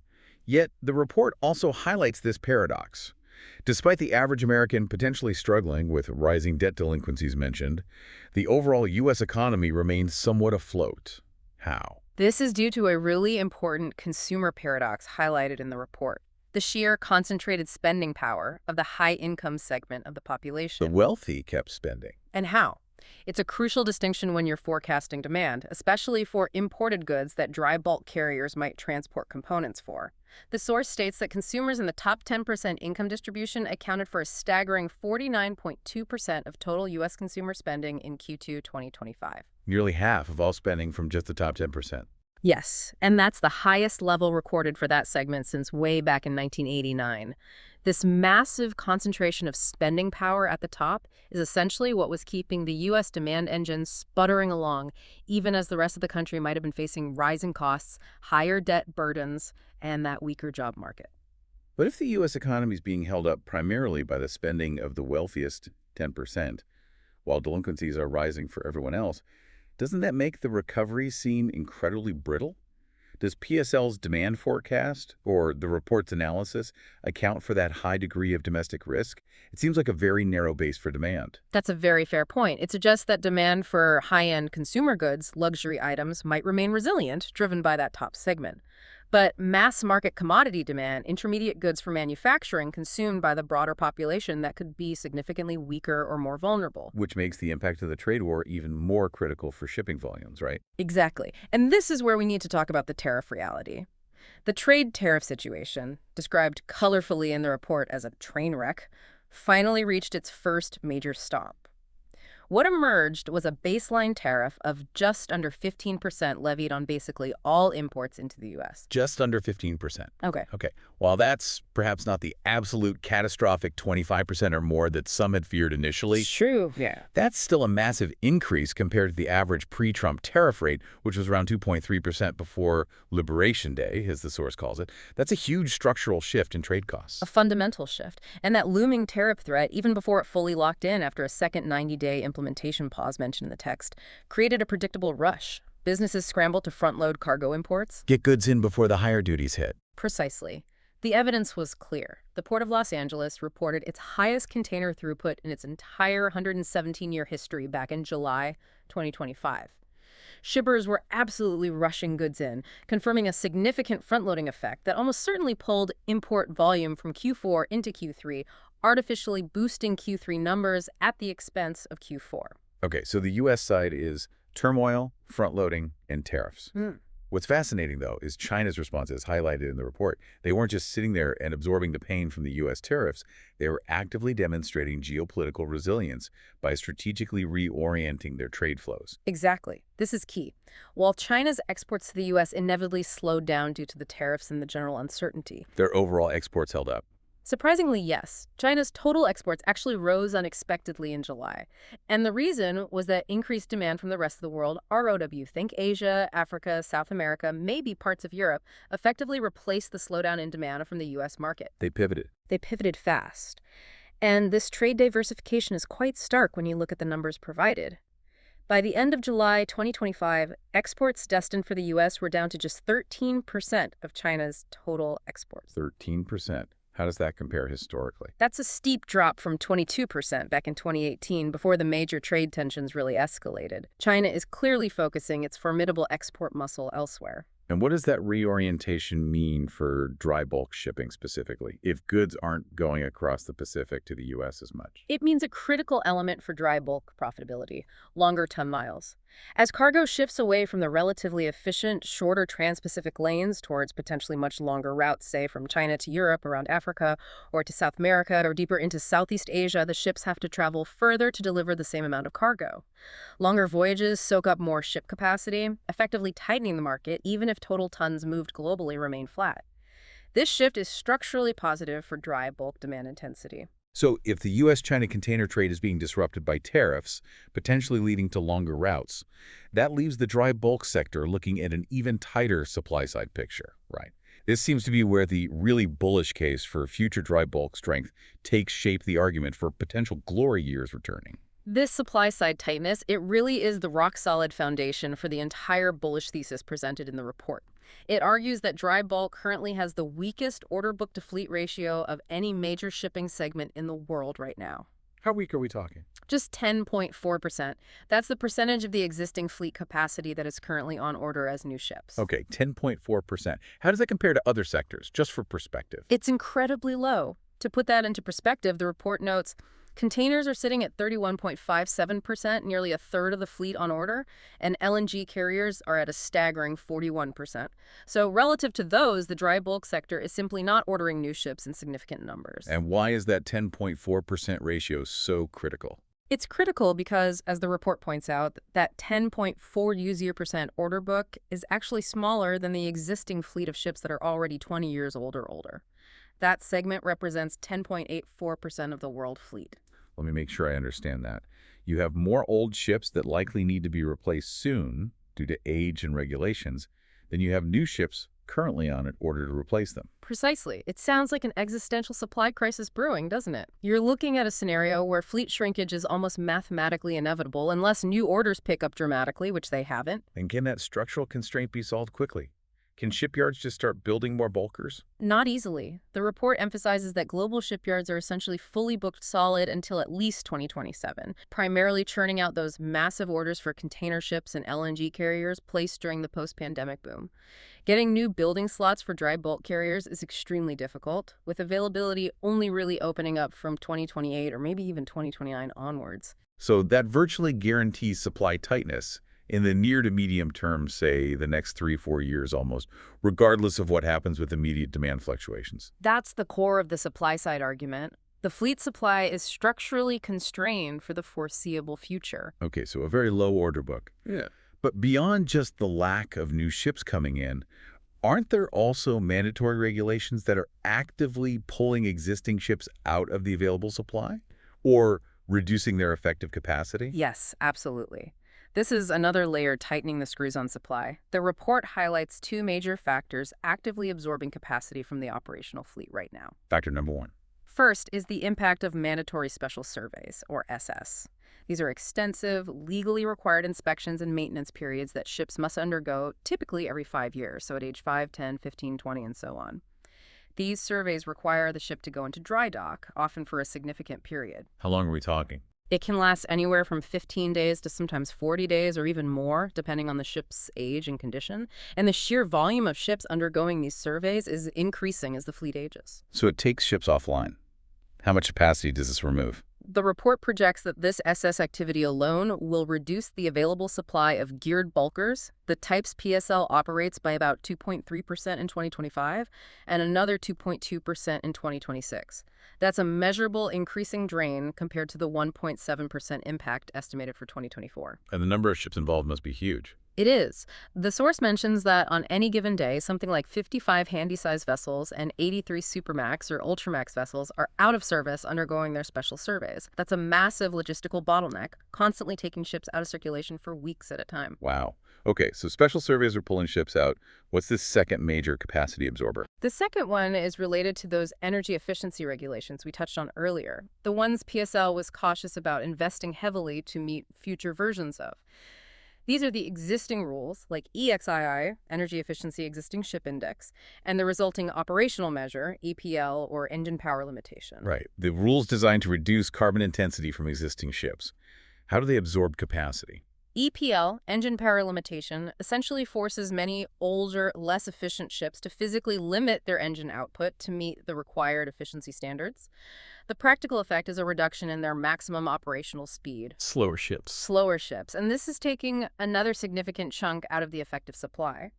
Speaker 1: Yet the report also highlights this paradox. Despite the average American potentially struggling with rising debt delinquencies mentioned, the overall U.S. economy remains somewhat afloat. How?
Speaker 2: This is due to a really important consumer paradox highlighted in the report: the sheer concentrated spending power of the high-income segment of the population.
Speaker 1: The wealthy kept spending.
Speaker 2: And how? It's a crucial distinction when you're forecasting demand, especially for imported goods that dry bulk carriers might transport components for. The source states that consumers in the top 10% income distribution accounted for a staggering 49.2% of total U.S. consumer spending in Q2 2025.
Speaker 1: Nearly half of all spending from just the top 10%.
Speaker 2: Yes, and that's the highest level recorded for that segment since way back in 1989. This massive concentration of spending power at the top is essentially what was keeping the U.S. demand engine sputtering along, even as the rest of the country might have been facing rising costs, higher debt burdens, and that weaker job market.
Speaker 1: But if the U.S. economy is being held up primarily by the spending of the wealthiest 10%, while delinquencies are rising for everyone else, doesn't that make the recovery seem incredibly brittle? Does PSL's demand forecast, or the report's analysis, account for that high degree of domestic risk? It seems like a very narrow base for demand.
Speaker 2: That's a very fair point. It suggests that demand for high-end consumer goods, luxury items, might remain resilient, driven by that top segment. But mass market commodity demand, intermediate goods for manufacturing consumed by the broader population, that could be significantly weaker or more vulnerable.
Speaker 1: Which makes the impact of the trade war even more critical for shipping volumes, right?
Speaker 2: Exactly. And this is where we need to talk about the tariff reality. The trade tariff situation, described colorfully in the report as a train wreck, finally reached its first major stop. What emerged was a baseline tariff of just under 15% levied on basically all imports into the U.S.
Speaker 1: Just under 15%.
Speaker 2: Okay.
Speaker 1: While that's perhaps not the absolute catastrophic 25% or more that some had feared initially,
Speaker 2: True, yeah.
Speaker 1: that's still a massive increase compared to the average pre-Trump tariff rate, which was around 2.3% before Liberation Day, as the source calls it. That's a huge structural shift in trade costs.
Speaker 2: A fundamental shift. And that looming tariff threat, even before it fully locked in after a second 90-day implementation pause mentioned in the text, created a predictable rush. Businesses scrambled to front-load cargo imports.
Speaker 1: Get goods in before the higher duties hit.
Speaker 2: Precisely. The evidence was clear. The Port of Los Angeles reported its highest container throughput in its entire 117-year history back in July 2025. Shippers were absolutely rushing goods in, confirming a significant front-loading effect that almost certainly pulled import volume from Q4 into Q3, artificially boosting Q3 numbers at the expense of Q4.
Speaker 1: Okay, so the U.S. side is turmoil, front-loading, and tariffs. What's fascinating, though, is China's response, as highlighted in the report. They weren't just sitting there and absorbing the pain from the U.S. tariffs. They were actively demonstrating geopolitical resilience by strategically reorienting their trade flows.
Speaker 2: Exactly. This is key. While China's exports to the U.S. inevitably slowed down due to the tariffs and the general uncertainty,
Speaker 1: Their overall exports held up.
Speaker 2: surprisingly, yes. China's total exports actually rose unexpectedly in July. And the reason was that increased demand from the rest of the world, ROW, think Asia, Africa, South America, maybe parts of Europe, effectively replaced the slowdown in demand from the U.S. market.
Speaker 1: They pivoted.
Speaker 2: They pivoted fast. And this trade diversification is quite stark when you look at the numbers provided. By the end of July 2025, exports destined for the U.S. were down to just 13% of China's total exports.
Speaker 1: 13%. How does that compare historically?
Speaker 2: That's a steep drop from 22% back in 2018 before the major trade tensions really escalated. China is clearly focusing its formidable export muscle elsewhere.
Speaker 1: And what does that reorientation mean for dry bulk shipping specifically, if goods aren't going across the Pacific to the U.S. as much?
Speaker 2: It means a critical element for dry bulk profitability, longer ton miles. As cargo shifts away from the relatively efficient, shorter trans-Pacific lanes towards potentially much longer routes, say from China to Europe, around Africa, or to South America, or deeper into Southeast Asia, the ships have to travel further to deliver the same amount of cargo. Longer voyages soak up more ship capacity, effectively tightening the market, even if total tons moved globally remain flat. This shift is structurally positive for dry bulk demand intensity.
Speaker 1: So if the U.S.-China container trade is being disrupted by tariffs, potentially leading to longer routes, that leaves the dry bulk sector looking at an even tighter supply-side picture, right? This seems to be where the really bullish case for future dry bulk strength takes shape, the argument for potential glory years returning.
Speaker 2: This supply-side tightness, it really is the rock-solid foundation for the entire bullish thesis presented in the report. It argues that dry bulk currently has the weakest order book-to-fleet ratio of any major shipping segment in the world right now.
Speaker 1: How weak are we talking?
Speaker 2: Just 10.4%. That's the percentage of the existing fleet capacity that is currently on order as new ships.
Speaker 1: Okay, 10.4%. How does that compare to other sectors, just for perspective?
Speaker 2: It's incredibly low. To put that into perspective, the report notes containers are sitting at 31.57%, nearly a third of the fleet on order, and LNG carriers are at a staggering 41%. So relative to those, the dry bulk sector is simply not ordering new ships in significant numbers.
Speaker 1: And why is that 10.4% ratio so critical?
Speaker 2: It's critical because, as the report points out, that 10.4% order book is actually smaller than the existing fleet of ships that are already 20 years old or older. That segment represents 10.84% of the world fleet.
Speaker 1: Let me make sure I understand that. You have more old ships that likely need to be replaced soon due to age and regulations than you have new ships currently on in order to replace them.
Speaker 2: Precisely. It sounds like an existential supply crisis brewing, doesn't it? You're looking at a scenario where fleet shrinkage is almost mathematically inevitable unless new orders pick up dramatically, which they haven't.
Speaker 1: And can that structural constraint be solved quickly? Can shipyards just start building more bulkers?
Speaker 2: Not easily. The report emphasizes that global shipyards are essentially fully booked solid until at least 2027, primarily churning out those massive orders for container ships and LNG carriers placed during the post-pandemic boom. Getting new building slots for dry bulk carriers is extremely difficult, with availability only really opening up from 2028 or maybe even 2029 onwards.
Speaker 1: So that virtually guarantees supply tightness in the near to medium term, say the next 3-4 years almost, regardless of what happens with immediate demand fluctuations.
Speaker 2: That's the core of the supply side argument. The fleet supply is structurally constrained for the foreseeable future.
Speaker 1: Okay, so a very low order book.
Speaker 3: Yeah.
Speaker 1: But beyond just the lack of new ships coming in, aren't there also mandatory regulations that are actively pulling existing ships out of the available supply or reducing their effective capacity?
Speaker 2: Yes, absolutely. This is another layer tightening the screws on supply. The report highlights two major factors actively absorbing capacity from the operational fleet right now.
Speaker 1: Factor number one.
Speaker 2: First is the impact of mandatory special surveys, or SS. These are extensive, legally required inspections and maintenance periods that ships must undergo typically every 5 years, so at age 5, 10, 15, 20, and so on. These surveys require the ship to go into dry dock, often for a significant period.
Speaker 1: How long are we talking?
Speaker 2: It can last anywhere from 15 days to sometimes 40 days or even more, depending on the ship's age and condition. And the sheer volume of ships undergoing these surveys is increasing as the fleet ages.
Speaker 1: So it takes ships offline. How much capacity does this remove?
Speaker 2: The report projects that this SS activity alone will reduce the available supply of geared bulkers, the types PSL operates, by about 2.3% in 2025 and another 2.2% in 2026. That's a measurable increasing drain compared to the 1.7% impact estimated for 2024.
Speaker 1: And the number of ships involved must be huge.
Speaker 2: It is. The source mentions that on any given day, something like 55 handy-sized vessels and 83 Supermax or Ultramax vessels are out of service undergoing their special surveys. That's a massive logistical bottleneck, constantly taking ships out of circulation for weeks at a time.
Speaker 1: Wow. Okay, so special surveys are pulling ships out. What's this second major capacity absorber?
Speaker 2: The second one is related to those energy efficiency regulations we touched on earlier, the ones PSL was cautious about investing heavily to meet future versions of. These are the existing rules, like EEXI, Energy Efficiency Existing Ship Index, and the resulting operational measure, EPL, or engine power limitation.
Speaker 1: Right. The rules designed to reduce carbon intensity from existing ships. How do they absorb capacity?
Speaker 2: EPL, engine power limitation, essentially forces many older, less efficient ships to physically limit their engine output to meet the required efficiency standards. The practical effect is a reduction in their maximum operational speed.
Speaker 3: Slower ships.
Speaker 2: Slower ships, and this is taking another significant chunk out of the effective supply.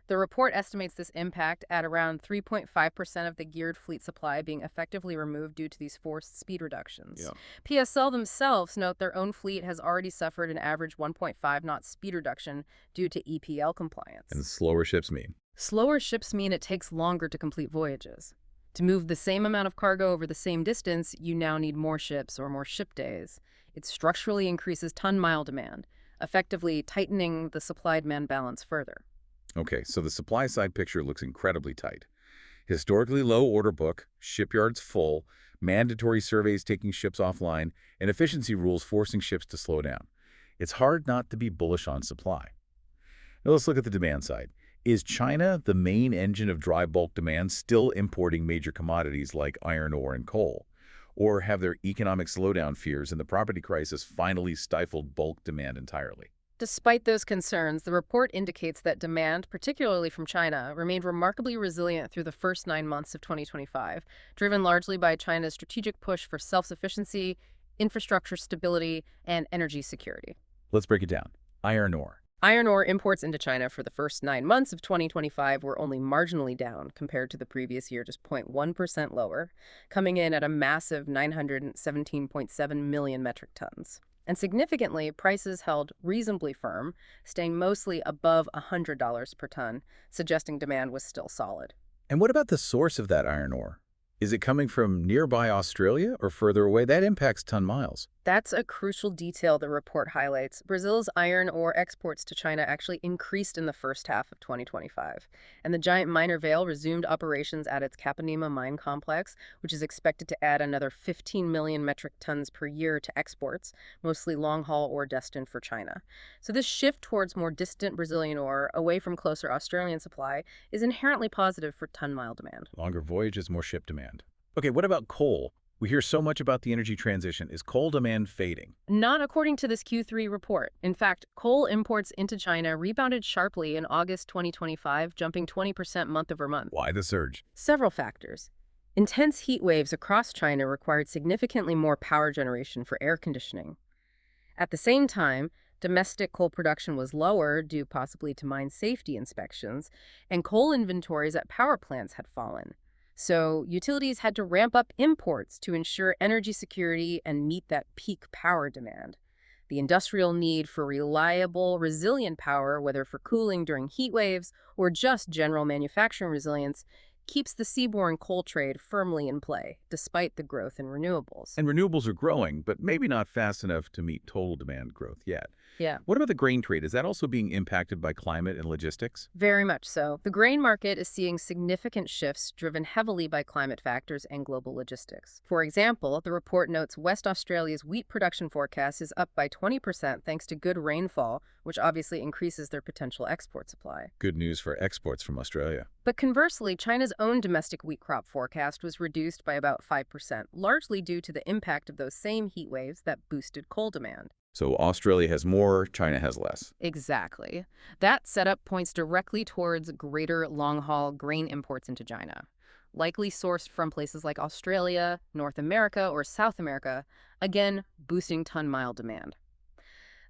Speaker 2: The report estimates this impact at around 3.5% of the geared fleet supply being effectively removed due to these forced speed reductions.
Speaker 3: Yeah.
Speaker 2: PSL themselves note their own fleet has already suffered an average 1.5 knot speed reduction due to EPL compliance.
Speaker 1: And slower ships mean?
Speaker 2: Slower ships mean it takes longer to complete voyages. To move the same amount of cargo over the same distance, you now need more ships or more ship days. It structurally increases ton-mile demand, effectively tightening the supply-demand balance further.
Speaker 1: Okay, so the supply side picture looks incredibly tight. Historically low order book, shipyards full, mandatory surveys taking ships offline, and efficiency rules forcing ships to slow down. It's hard not to be bullish on supply. Now let's look at the demand side. Is China, the main engine of dry bulk demand, still importing major commodities like iron ore and coal? Or have their economic slowdown fears and the property crisis finally stifled bulk demand entirely?
Speaker 2: Despite those concerns, the report indicates that demand, particularly from China, remained remarkably resilient through the first 9 months of 2025, driven largely by China's strategic push for self-sufficiency, infrastructure stability, and energy security.
Speaker 1: Let's break it down. Iron ore.
Speaker 2: Iron ore imports into China for the first 9 months of 2025 were only marginally down compared to the previous year, just 0.1% lower, coming in at a massive 917.7 million metric tons. And significantly, prices held reasonably firm, staying mostly above $100 per ton, suggesting demand was still solid.
Speaker 1: And what about the source of that iron ore? Is it coming from nearby Australia or further away? That impacts ton miles.
Speaker 2: That's a crucial detail the report highlights. Brazil's iron ore exports to China actually increased in the first half of 2025, and the giant miner Vale resumed operations at its Capanema mine complex, which is expected to add another 15 million metric tons per year to exports, mostly long-haul ore destined for China. So this shift towards more distant Brazilian ore, away from closer Australian supply, is inherently positive for ton-mile demand.
Speaker 1: Longer voyages, more ship demand. Okay, what about coal? We hear so much about the energy transition. Is coal demand fading?
Speaker 2: Not according to this Q3 report. In fact, coal imports into China rebounded sharply in August 2025, jumping 20% month over month.
Speaker 1: Why the surge?
Speaker 2: Several factors. Intense heat waves across China required significantly more power generation for air conditioning. At the same time, domestic coal production was lower due possibly to mine safety inspections, and coal inventories at power plants had fallen. So utilities had to ramp up imports to ensure energy security and meet that peak power demand. The industrial need for reliable, resilient power, whether for cooling during heat waves or just general manufacturing resilience, keeps the seaborne coal trade firmly in play, despite the growth in renewables.
Speaker 1: And renewables are growing, but maybe not fast enough to meet total demand growth yet.
Speaker 2: Yeah.
Speaker 1: What about the grain trade? Is that also being impacted by climate and logistics?
Speaker 2: Very much so. The grain market is seeing significant shifts driven heavily by climate factors and global logistics. For example, the report notes West Australia's wheat production forecast is up by 20% thanks to good rainfall, which obviously increases their potential export supply.
Speaker 1: Good news for exports from Australia.
Speaker 2: But conversely, China's own domestic wheat crop forecast was reduced by about 5%, largely due to the impact of those same heat waves that boosted coal demand.
Speaker 1: So Australia has more, China has less.
Speaker 2: Exactly. That setup points directly towards greater long-haul grain imports into China, likely sourced from places like Australia, North America, or South America, again, boosting ton-mile demand.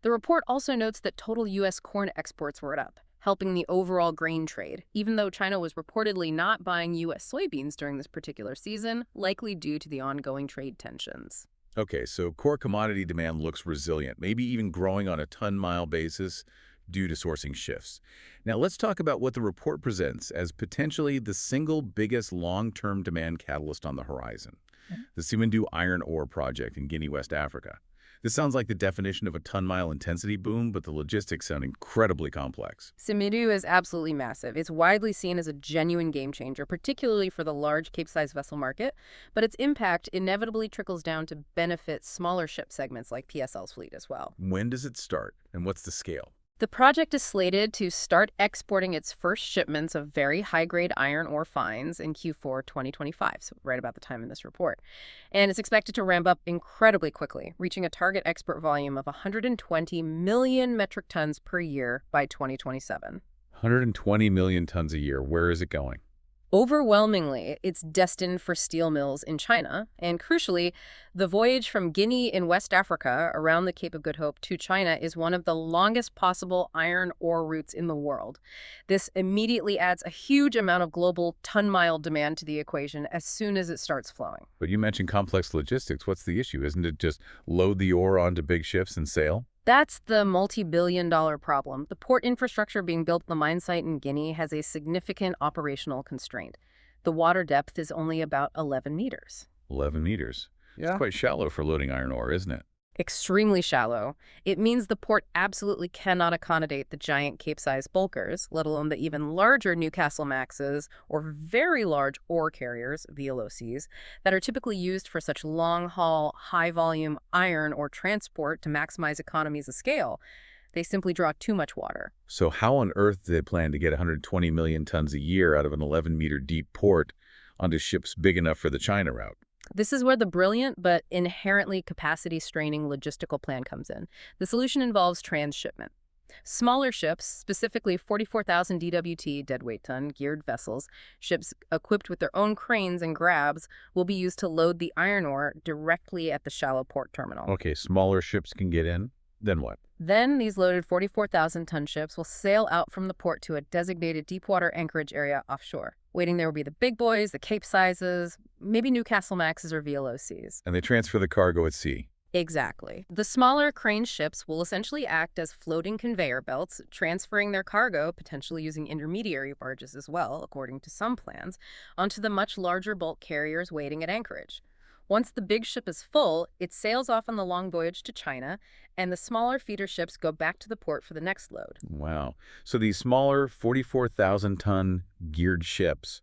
Speaker 2: The report also notes that total U.S. corn exports were up, helping the overall grain trade, even though China was reportedly not buying U.S. soybeans during this particular season, likely due to the ongoing trade tensions.
Speaker 1: Okay, so core commodity demand looks resilient, maybe even growing on a ton-mile basis due to sourcing shifts. Now let's talk about what the report presents as potentially the single biggest long-term demand catalyst on the horizon, the Simandou iron ore project in Guinea, West Africa. This sounds like the definition of a ton-mile intensity boom, but the logistics sound incredibly complex.
Speaker 2: Simandou is absolutely massive. It's widely seen as a genuine game changer, particularly for the large Cape-size vessel market, but its impact inevitably trickles down to benefit smaller ship segments like PSL's fleet as well.
Speaker 1: When does it start, and what's the scale?
Speaker 2: The project is slated to start exporting its first shipments of very high-grade iron ore fines in Q4 2025, so right about the time in this report. And it's expected to ramp up incredibly quickly, reaching a target export volume of 120 million metric tons per year by 2027.
Speaker 1: 120 million tons a year. Where is it going?
Speaker 2: Overwhelmingly, it's destined for steel mills in China, and crucially, the voyage from Guinea in West Africa around the Cape of Good Hope to China is one of the longest possible iron ore routes in the world. This immediately adds a huge amount of global ton-mile demand to the equation as soon as it starts flowing.
Speaker 1: But you mentioned complex logistics. What's the issue? Isn't it just load the ore onto big ships and sail?
Speaker 2: That's the multi-billion-dollar problem. The port infrastructure being built at the mine site in Guinea has a significant operational constraint. The water depth is only about 11 meters.
Speaker 1: 11 meters.
Speaker 3: Yeah.
Speaker 1: It's quite shallow for loading iron ore, isn't it?
Speaker 2: Extremely shallow. It means the port absolutely cannot accommodate the giant Cape-size bulkers, let alone the even larger Newcastle Maxes or very large ore carriers, VLOCs, that are typically used for such long-haul, high-volume iron ore transport to maximize economies of scale. They simply draw too much water.
Speaker 1: So how on earth do they plan to get 120 million tons a year out of an 11-meter deep port onto ships big enough for the China route?
Speaker 2: This is where the brilliant but inherently capacity-straining logistical plan comes in. The solution involves transshipment. Smaller ships, specifically 44,000 DWT deadweight ton geared vessels, ships equipped with their own cranes and grabs, will be used to load the iron ore directly at the shallow port terminal.
Speaker 1: Okay, smaller ships can get in. Then what?
Speaker 2: Then these loaded 44,000-ton ships will sail out from the port to a designated deepwater anchorage area offshore. Waiting there will be the big boys, the Cape-sizes, maybe Newcastle Maxes or VLOCs.
Speaker 1: And they transfer the cargo at sea.
Speaker 2: Exactly. The smaller crane ships will essentially act as floating conveyor belts, transferring their cargo, potentially using intermediary barges as well, according to some plans, onto the much larger bulk carriers waiting at anchorage. Once the big ship is full, it sails off on the long voyage to China, and the smaller feeder ships go back to the port for the next load.
Speaker 1: Wow. So these smaller 44,000-ton geared ships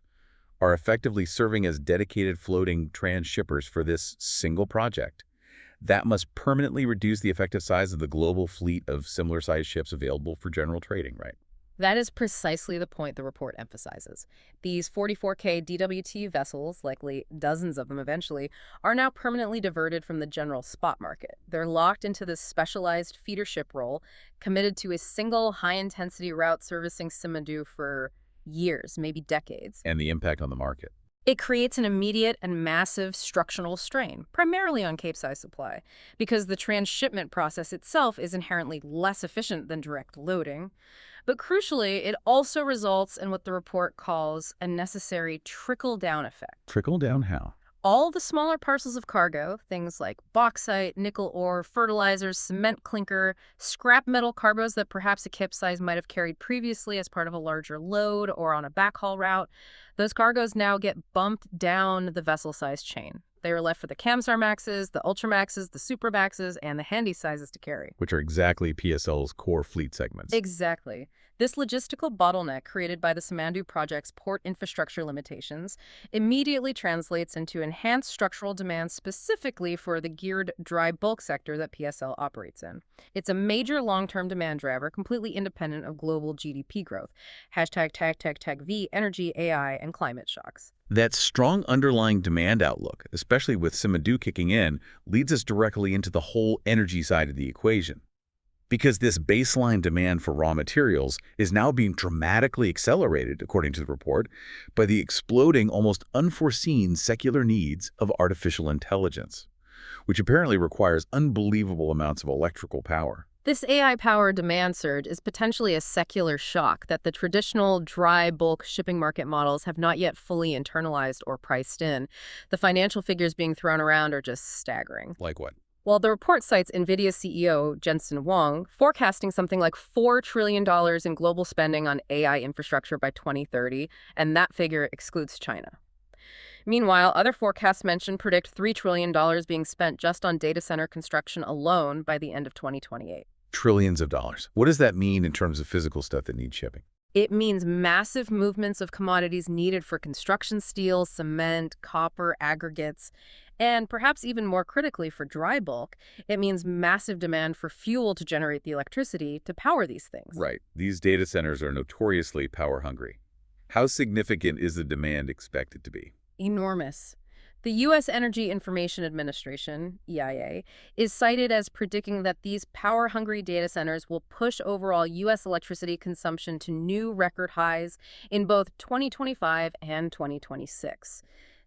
Speaker 1: are effectively serving as dedicated floating transshippers for this single project. That must permanently reduce the effective size of the global fleet of similar-sized ships available for general trading, right?
Speaker 2: That is precisely the point the report emphasizes. These 44K DWT vessels, likely dozens of them eventually, are now permanently diverted from the general spot market. They're locked into this specialized feeder ship role, committed to a single high-intensity route servicing Simandou for years, maybe decades.
Speaker 1: And the impact on the market.
Speaker 2: It creates an immediate and massive structural strain, primarily on Cape-size supply, because the transshipment process itself is inherently less efficient than direct loading. But crucially, it also results in what the report calls a necessary trickle-down effect.
Speaker 1: Trickle down how?
Speaker 2: All the smaller parcels of cargo, things like bauxite, nickel ore, fertilizers, cement clinker, scrap metal cargoes that perhaps a Cape-size might have carried previously as part of a larger load or on a backhaul route, those cargoes now get bumped down the vessel-size chain. They are left for the Kamsar Maxes, the Ultramaxes, the Supermaxes, and the handy sizes to carry.
Speaker 1: Which are exactly PSL's core fleet segments.
Speaker 2: Exactly. This logistical bottleneck created by the Simandou project's port infrastructure limitations immediately translates into enhanced structural demand specifically for the geared dry bulk sector that PSL operates in. It's a major long-term demand driver completely independent of global GDP growth. #TAG energy, AI, and climate shocks.
Speaker 1: That strong underlying demand outlook, especially with Simandou kicking in, leads us directly into the whole energy side of the equation. Because this baseline demand for raw materials is now being dramatically accelerated, according to the report, by the exploding, almost unforeseen secular needs of artificial intelligence, which apparently requires unbelievable amounts of electrical power.
Speaker 2: This AI-powered demand surge is potentially a secular shock that the traditional dry bulk shipping market models have not yet fully internalized or priced in. The financial figures being thrown around are just staggering.
Speaker 1: Like what?
Speaker 2: Well, the report cites NVIDIA CEO Jensen Huang forecasting something like $4 trillion in global spending on AI infrastructure by 2030, and that figure excludes China. Meanwhile, other forecasts predict $3 trillion being spent just on data center construction alone by the end of 2028.
Speaker 1: Trillions of dollars. What does that mean in terms of physical stuff that needs shipping?
Speaker 2: It means massive movements of commodities needed for construction steel, cement, copper, aggregates. And perhaps even more critically for dry bulk, it means massive demand for fuel to generate the electricity to power these things.
Speaker 1: Right. These data centers are notoriously power hungry. How significant is the demand expected to be?
Speaker 2: Enormous. The U.S. Energy Information Administration, EIA, is cited as predicting that these power-hungry data centers will push overall U.S. electricity consumption to new record highs in both 2025 and 2026.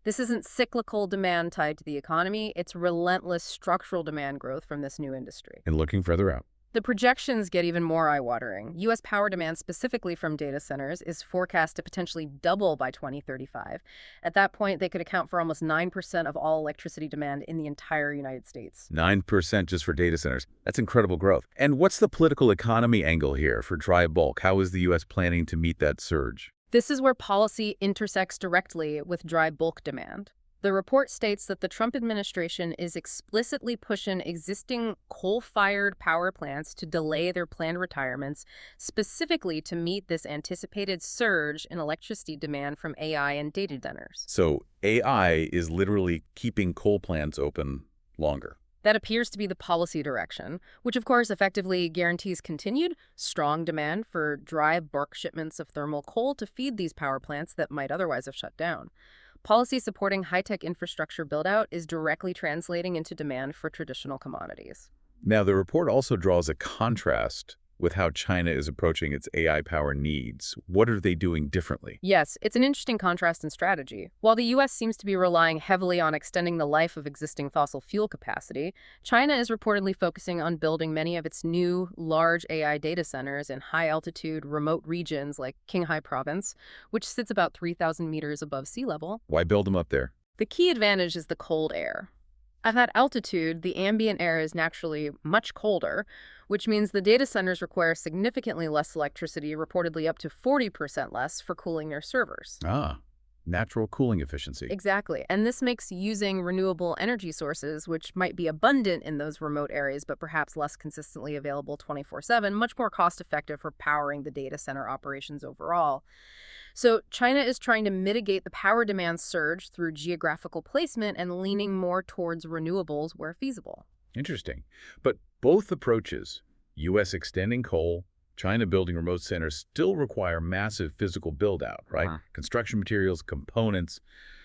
Speaker 2: This isn't cyclical demand tied to the economy, it's relentless structural demand growth from this new industry.
Speaker 1: And looking further out.
Speaker 2: The projections get even more eye-watering. U.S. power demand specifically from data centers is forecast to potentially double by 2035. At that point, they could account for almost 9% of all electricity demand in the entire United States.
Speaker 1: 9% just for data centers. That's incredible growth. And what's the political economy angle here for dry bulk? How is the U.S. planning to meet that surge?
Speaker 2: This is where policy intersects directly with dry bulk demand. The report states that the Trump administration is explicitly pushing existing coal-fired power plants to delay their planned retirements, specifically to meet this anticipated surge in electricity demand from AI and data centers.
Speaker 1: So AI is literally keeping coal plants open longer.
Speaker 2: That appears to be the policy direction, which of course effectively guarantees continued strong demand for dry bulk shipments of thermal coal to feed these power plants that might otherwise have shut down. Policy supporting high-tech infrastructure build-out is directly translating into demand for traditional commodities.
Speaker 1: Now, the report also draws a contrast with how China is approaching its AI power needs. What are they doing differently?
Speaker 2: Yes, it's an interesting contrast in strategy. While the U.S. seems to be relying heavily on extending the life of existing fossil fuel capacity, China is reportedly focusing on building many of its new, large AI data centers in high-altitude, remote regions like Qinghai Province, which sits about 3,000 meters above sea level.
Speaker 1: Why build them up there?
Speaker 2: The key advantage is the cold air. At that altitude, the ambient air is naturally much colder, which means the data centers require significantly less electricity, reportedly up to 40% less, for cooling their servers.
Speaker 1: Ah, natural cooling efficiency.
Speaker 2: Exactly. And this makes using renewable energy sources, which might be abundant in those remote areas but perhaps less consistently available 24/7, much more cost-effective for powering the data center operations overall. So China is trying to mitigate the power demand surge through geographical placement and leaning more towards renewables where feasible.
Speaker 1: Interesting. But both approaches, U.S. extending coal, China building remote centers, still require massive physical build-out, right? Construction materials, components,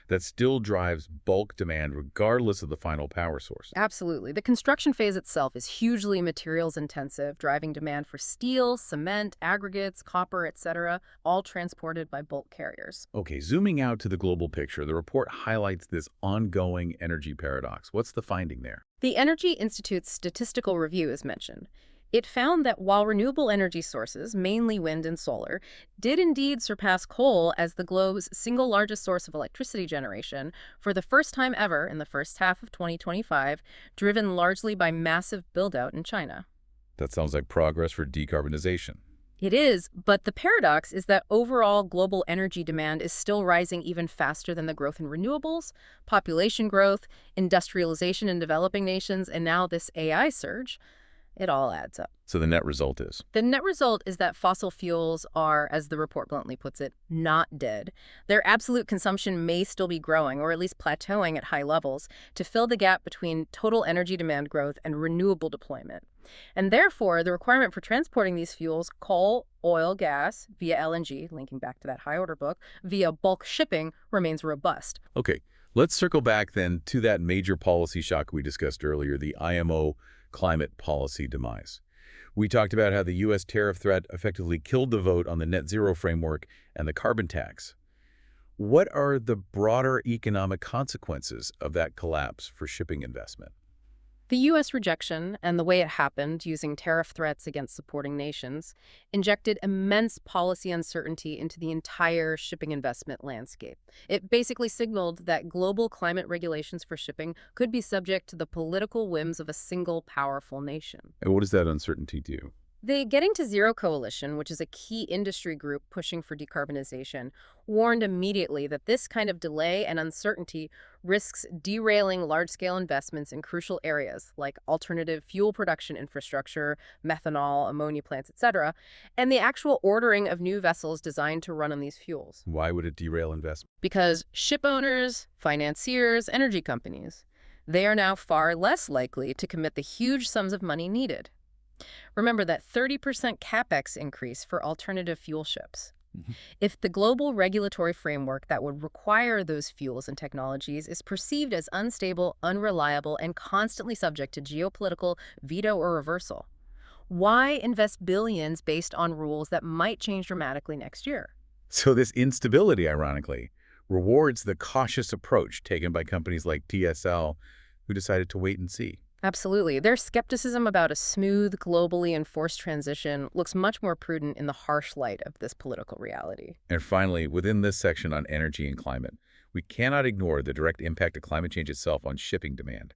Speaker 1: that still drives bulk demand regardless of the final power source.
Speaker 2: Absolutely. The construction phase itself is hugely materials intensive, driving demand for steel, cement, aggregates, copper, etc., all transported by bulk carriers.
Speaker 1: Okay, zooming out to the global picture, the report highlights this ongoing energy paradox. What's the finding there?
Speaker 2: The Energy Institute's statistical review is mentioned. It found that while renewable energy sources, mainly wind and solar, did indeed surpass coal as the globe's single largest source of electricity generation for the first time ever in the first half of 2025, driven largely by massive build-out in China.
Speaker 1: That sounds like progress for decarbonization.
Speaker 2: It is, but the paradox is that overall global energy demand is still rising even faster than the growth in renewables, population growth, industrialization in developing nations, and now this AI surge. It all adds up.
Speaker 1: So the net result is?
Speaker 2: The net result is that fossil fuels are, as the report bluntly puts it, not dead. Their absolute consumption may still be growing, or at least plateauing at high levels, to fill the gap between total energy demand growth and renewable deployment. And therefore, the requirement for transporting these fuels, coal, oil, gas, via LNG, linking back to that high order book, via bulk shipping, remains robust.
Speaker 1: Okay, let's circle back then to that major policy shock we discussed earlier, the IMO climate policy demise. We talked about how the U.S. tariff threat effectively killed the vote on the net zero framework and the carbon tax. What are the broader economic consequences of that collapse for shipping investment?
Speaker 2: The U.S. rejection and the way it happened, using tariff threats against supporting nations, injected immense policy uncertainty into the entire shipping investment landscape. It basically signaled that global climate regulations for shipping could be subject to the political whims of a single powerful nation.
Speaker 1: And what does that uncertainty do?
Speaker 2: The Getting to Zero Coalition, which is a key industry group pushing for decarbonization, warned immediately that this kind of delay and uncertainty risks derailing large-scale investments in crucial areas like alternative fuel production infrastructure, methanol, ammonia plants, etc., and the actual ordering of new vessels designed to run on these fuels.
Speaker 1: Why would it derail investment?
Speaker 2: Because ship owners, financiers, energy companies, They are now far less likely to commit the huge sums of money needed. Remember that 30% capex increase for alternative fuel ships.
Speaker 1: Mhm.
Speaker 2: If the global regulatory framework that would require those fuels and technologies is perceived as unstable, unreliable, and constantly subject to geopolitical veto or reversal, why invest billions based on rules that might change dramatically next year?
Speaker 1: So this instability, ironically, rewards the cautious approach taken by companies like TSL, who decided to wait and see.
Speaker 2: Absolutely. Their skepticism about a smooth, globally enforced transition looks much more prudent in the harsh light of this political reality.
Speaker 1: And finally, within this section on energy and climate, we cannot ignore the direct impact of climate change itself on shipping demand.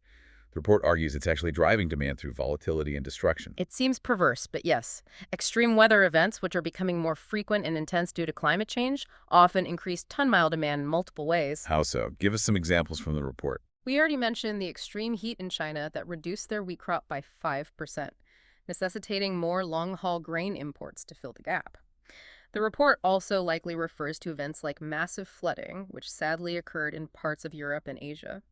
Speaker 1: The report argues it's actually driving demand through volatility and destruction.
Speaker 2: It seems perverse, but yes, extreme weather events, which are becoming more frequent and intense due to climate change, often increase ton-mile demand in multiple ways.
Speaker 1: How so? Give us some examples from the report.
Speaker 2: We already mentioned the extreme heat in China that reduced their wheat crop by 5%, necessitating more long-haul grain imports to fill the gap. The report also likely refers to events like massive flooding, which sadly occurred in parts of Europe and Asia.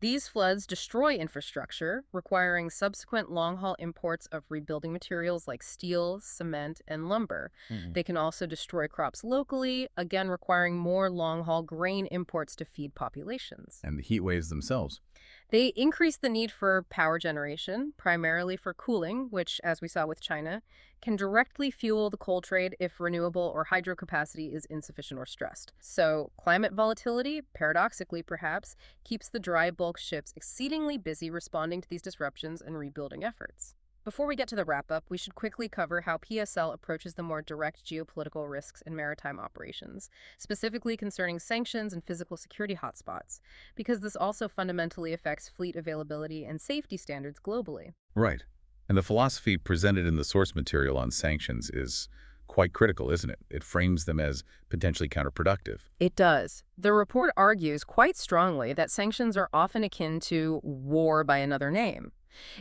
Speaker 2: These floods destroy infrastructure, requiring subsequent long-haul imports of rebuilding materials like steel, cement, and lumber. They can also destroy crops locally, again requiring more long-haul grain imports to feed populations.
Speaker 1: And the heat waves themselves.
Speaker 2: They increase the need for power generation, primarily for cooling, which, as we saw with China, can directly fuel the coal trade if renewable or hydro capacity is insufficient or stressed. So climate volatility, paradoxically perhaps, keeps the dry bulk ships exceedingly busy responding to these disruptions and rebuilding efforts. Before we get to the wrap-up, we should quickly cover how PSL approaches the more direct geopolitical risks in maritime operations, specifically concerning sanctions and physical security hotspots, because this also fundamentally affects fleet availability and safety standards globally.
Speaker 1: Right. And the philosophy presented in the source material on sanctions is quite critical, isn't it? It frames them as potentially counterproductive.
Speaker 2: It does. The report argues quite strongly that sanctions are often akin to war by another name.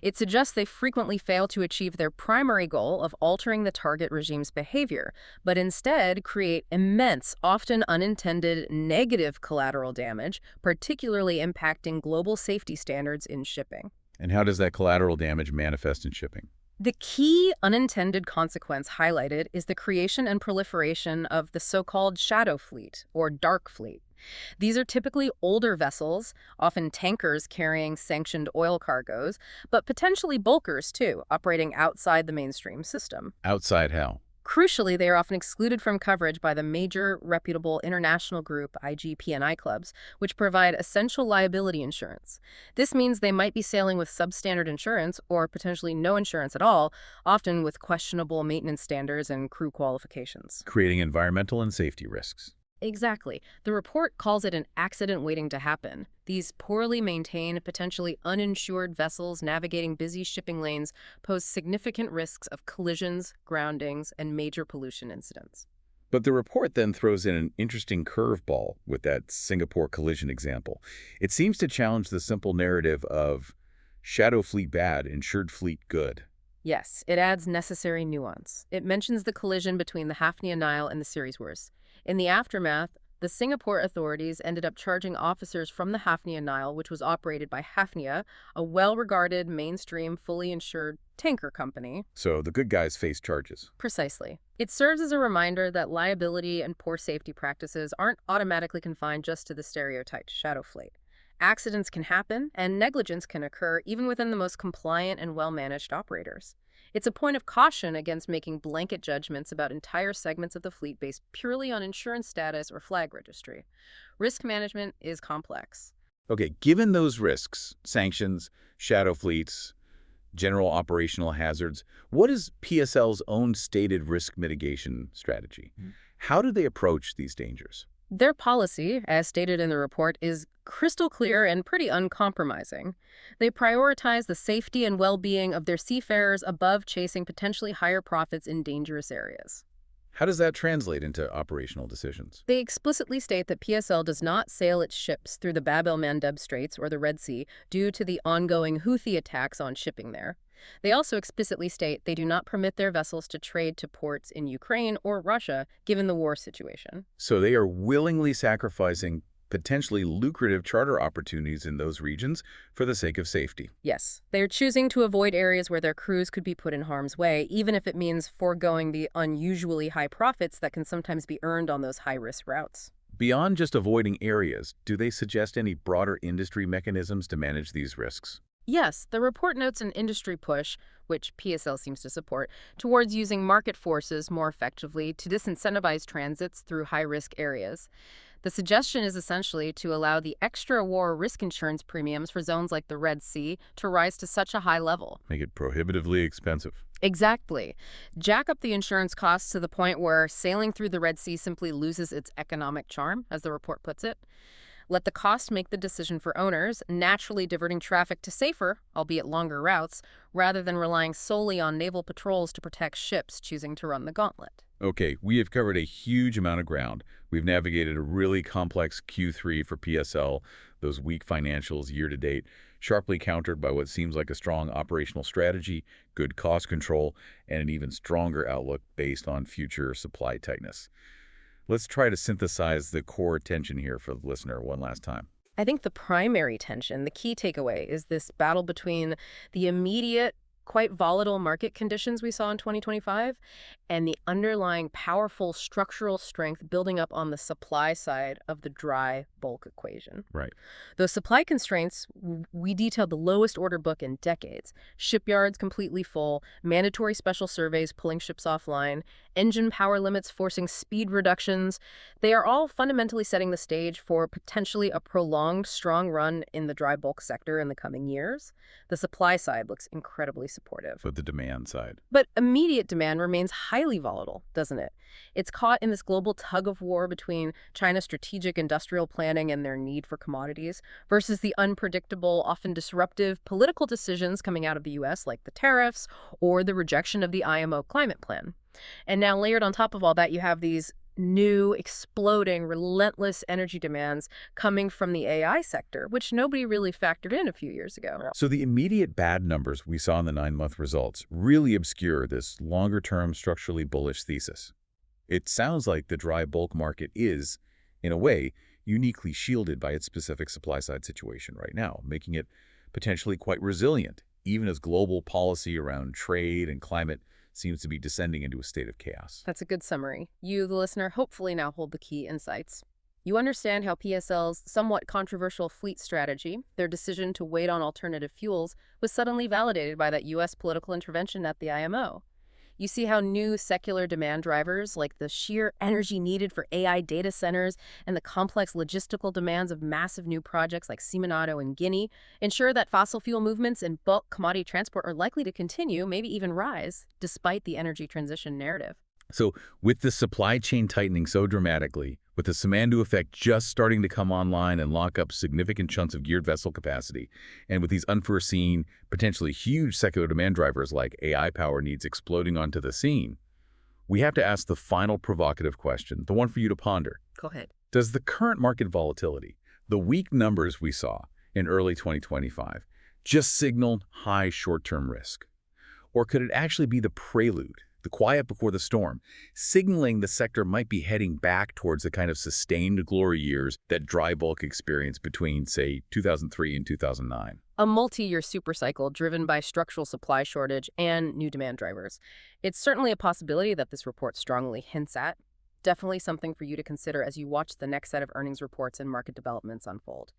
Speaker 2: It suggests they frequently fail to achieve their primary goal of altering the target regime's behavior, but instead create immense, often unintended, negative collateral damage, particularly impacting global safety standards in shipping.
Speaker 1: And how does that collateral damage manifest in shipping?
Speaker 2: The key unintended consequence highlighted is the creation and proliferation of the so-called shadow fleet, or dark fleet. These are typically older vessels, often tankers carrying sanctioned oil cargoes, but potentially bulkers too, operating outside the mainstream system.
Speaker 1: Outside how?
Speaker 2: Crucially, they are often excluded from coverage by the major reputable international group IGP&I clubs, which provide essential liability insurance. This means they might be sailing with substandard insurance or potentially no insurance at all, often with questionable maintenance standards and crew qualifications.
Speaker 1: Creating environmental and safety risks.
Speaker 2: Exactly. The report calls it an accident waiting to happen. These poorly maintained, potentially uninsured vessels navigating busy shipping lanes pose significant risks of collisions, groundings, and major pollution incidents.
Speaker 1: But the report then throws in an interesting curveball with that Singapore collision example. It seems to challenge the simple narrative of shadow fleet bad, insured fleet good.
Speaker 2: Yes, it adds necessary nuance. It mentions the collision between the Hafnia Nile and the Series. In the aftermath, the Singapore authorities ended up charging officers from the Hafnia Nile, which was operated by Hafnia, a well-regarded, mainstream, fully insured tanker company.
Speaker 1: So the good guys face charges.
Speaker 2: Precisely. It serves as a reminder that liability and poor safety practices aren't automatically confined just to the stereotyped shadow fleet. Accidents can happen, and negligence can occur even within the most compliant and well-managed operators. It's a point of caution against making blanket judgments about entire segments of the fleet based purely on insurance status or flag registry. Risk management is complex.
Speaker 1: Okay, given those risks, sanctions, shadow fleets, general operational hazards, what is PSL's own stated risk mitigation strategy? How do they approach these dangers?
Speaker 2: Their policy, as stated in the report, is crystal clear and pretty uncompromising. They prioritize the safety and well-being of their seafarers above chasing potentially higher profits in dangerous areas.
Speaker 1: How does that translate into operational decisions?
Speaker 2: They explicitly state that PSL does not sail its ships through the Bab el-Mandeb Straits or the Red Sea due to the ongoing Houthi attacks on shipping there. They also explicitly state they do not permit their vessels to trade to ports in Ukraine or Russia, given the war situation.
Speaker 1: So they are willingly sacrificing potentially lucrative charter opportunities in those regions for the sake of safety.
Speaker 2: Yes, they're choosing to avoid areas where their crews could be put in harm's way, even if it means foregoing the unusually high profits that can sometimes be earned on those high-risk routes.
Speaker 1: Beyond just avoiding areas, do they suggest any broader industry mechanisms to manage these risks?
Speaker 2: Yes, the report notes an industry push, which PSL seems to support, towards using market forces more effectively to disincentivize transits through high-risk areas. The suggestion is essentially to allow the extra war risk insurance premiums for zones like the Red Sea to rise to such a high level.
Speaker 1: Make it prohibitively expensive.
Speaker 2: Exactly. Jack up the insurance costs to the point where sailing through the Red Sea simply loses its economic charm, as the report puts it. Let the cost make the decision for owners, naturally diverting traffic to safer, albeit longer routes, rather than relying solely on naval patrols to protect ships choosing to run the gauntlet.
Speaker 1: Okay, we have covered a huge amount of ground. We've navigated a really complex Q3 for PSL, those weak financials year to date, sharply countered by what seems like a strong operational strategy, good cost control, and an even stronger outlook based on future supply tightness. Let's try to synthesize the core tension here for the listener one last time.
Speaker 2: I think the primary tension, the key takeaway, is this battle between the immediate, quite volatile market conditions we saw in 2025 and the underlying powerful structural strength building up on the supply side of the dry bulk equation.
Speaker 1: Right.
Speaker 2: Those supply constraints, we detailed the lowest order book in decades. Shipyards completely full, mandatory special surveys pulling ships offline, engine power limits forcing speed reductions. They are all fundamentally setting the stage for potentially a prolonged, strong run in the dry bulk sector in the coming years. The supply side looks incredibly supportive.
Speaker 1: But the demand side.
Speaker 2: But immediate demand remains highly volatile, doesn't it? It's caught in this global tug of war between China's strategic industrial planning and their need for commodities versus the unpredictable, often disruptive political decisions coming out of the U.S., like the tariffs or the rejection of the IMO climate plan. And now layered on top of all that, you have these new, exploding, relentless energy demands coming from the AI sector, which nobody really factored in a few years ago.
Speaker 1: So the immediate bad numbers we saw in the 9-month results really obscure this longer-term structurally bullish thesis. It sounds like the dry bulk market is, in a way, uniquely shielded by its specific supply-side situation right now, making it potentially quite resilient, even as global policy around trade and climate seems to be descending into a state of chaos.
Speaker 2: That's a good summary. You, the listener, hopefully now hold the key insights. You understand how PSL's somewhat controversial fleet strategy, their decision to wait on alternative fuels, was suddenly validated by that U.S. political intervention at the IMO. You see how new secular demand drivers, like the sheer energy needed for AI data centers and the complex logistical demands of massive new projects like Simonado and Guinea, ensure that fossil fuel movements and bulk commodity transport are likely to continue, maybe even rise, despite the energy transition narrative.
Speaker 1: So with the supply chain tightening so dramatically, with the Simandou effect just starting to come online and lock up significant chunks of geared vessel capacity, and with these unforeseen, potentially huge secular demand drivers like AI power needs exploding onto the scene, we have to ask the final provocative question, the one for you to ponder.
Speaker 2: Go ahead.
Speaker 1: Does the current market volatility, the weak numbers we saw in early 2025, just signal high short-term risk? Or could it actually be the prelude, the quiet before the storm, signaling the sector might be heading back towards the kind of sustained glory years that dry bulk experienced between, say, 2003 and 2009?
Speaker 2: A multi-year supercycle driven by structural supply shortage and new demand drivers. It's certainly a possibility that this report strongly hints at. Definitely something for you to consider as you watch the next set of earnings reports and market developments unfold.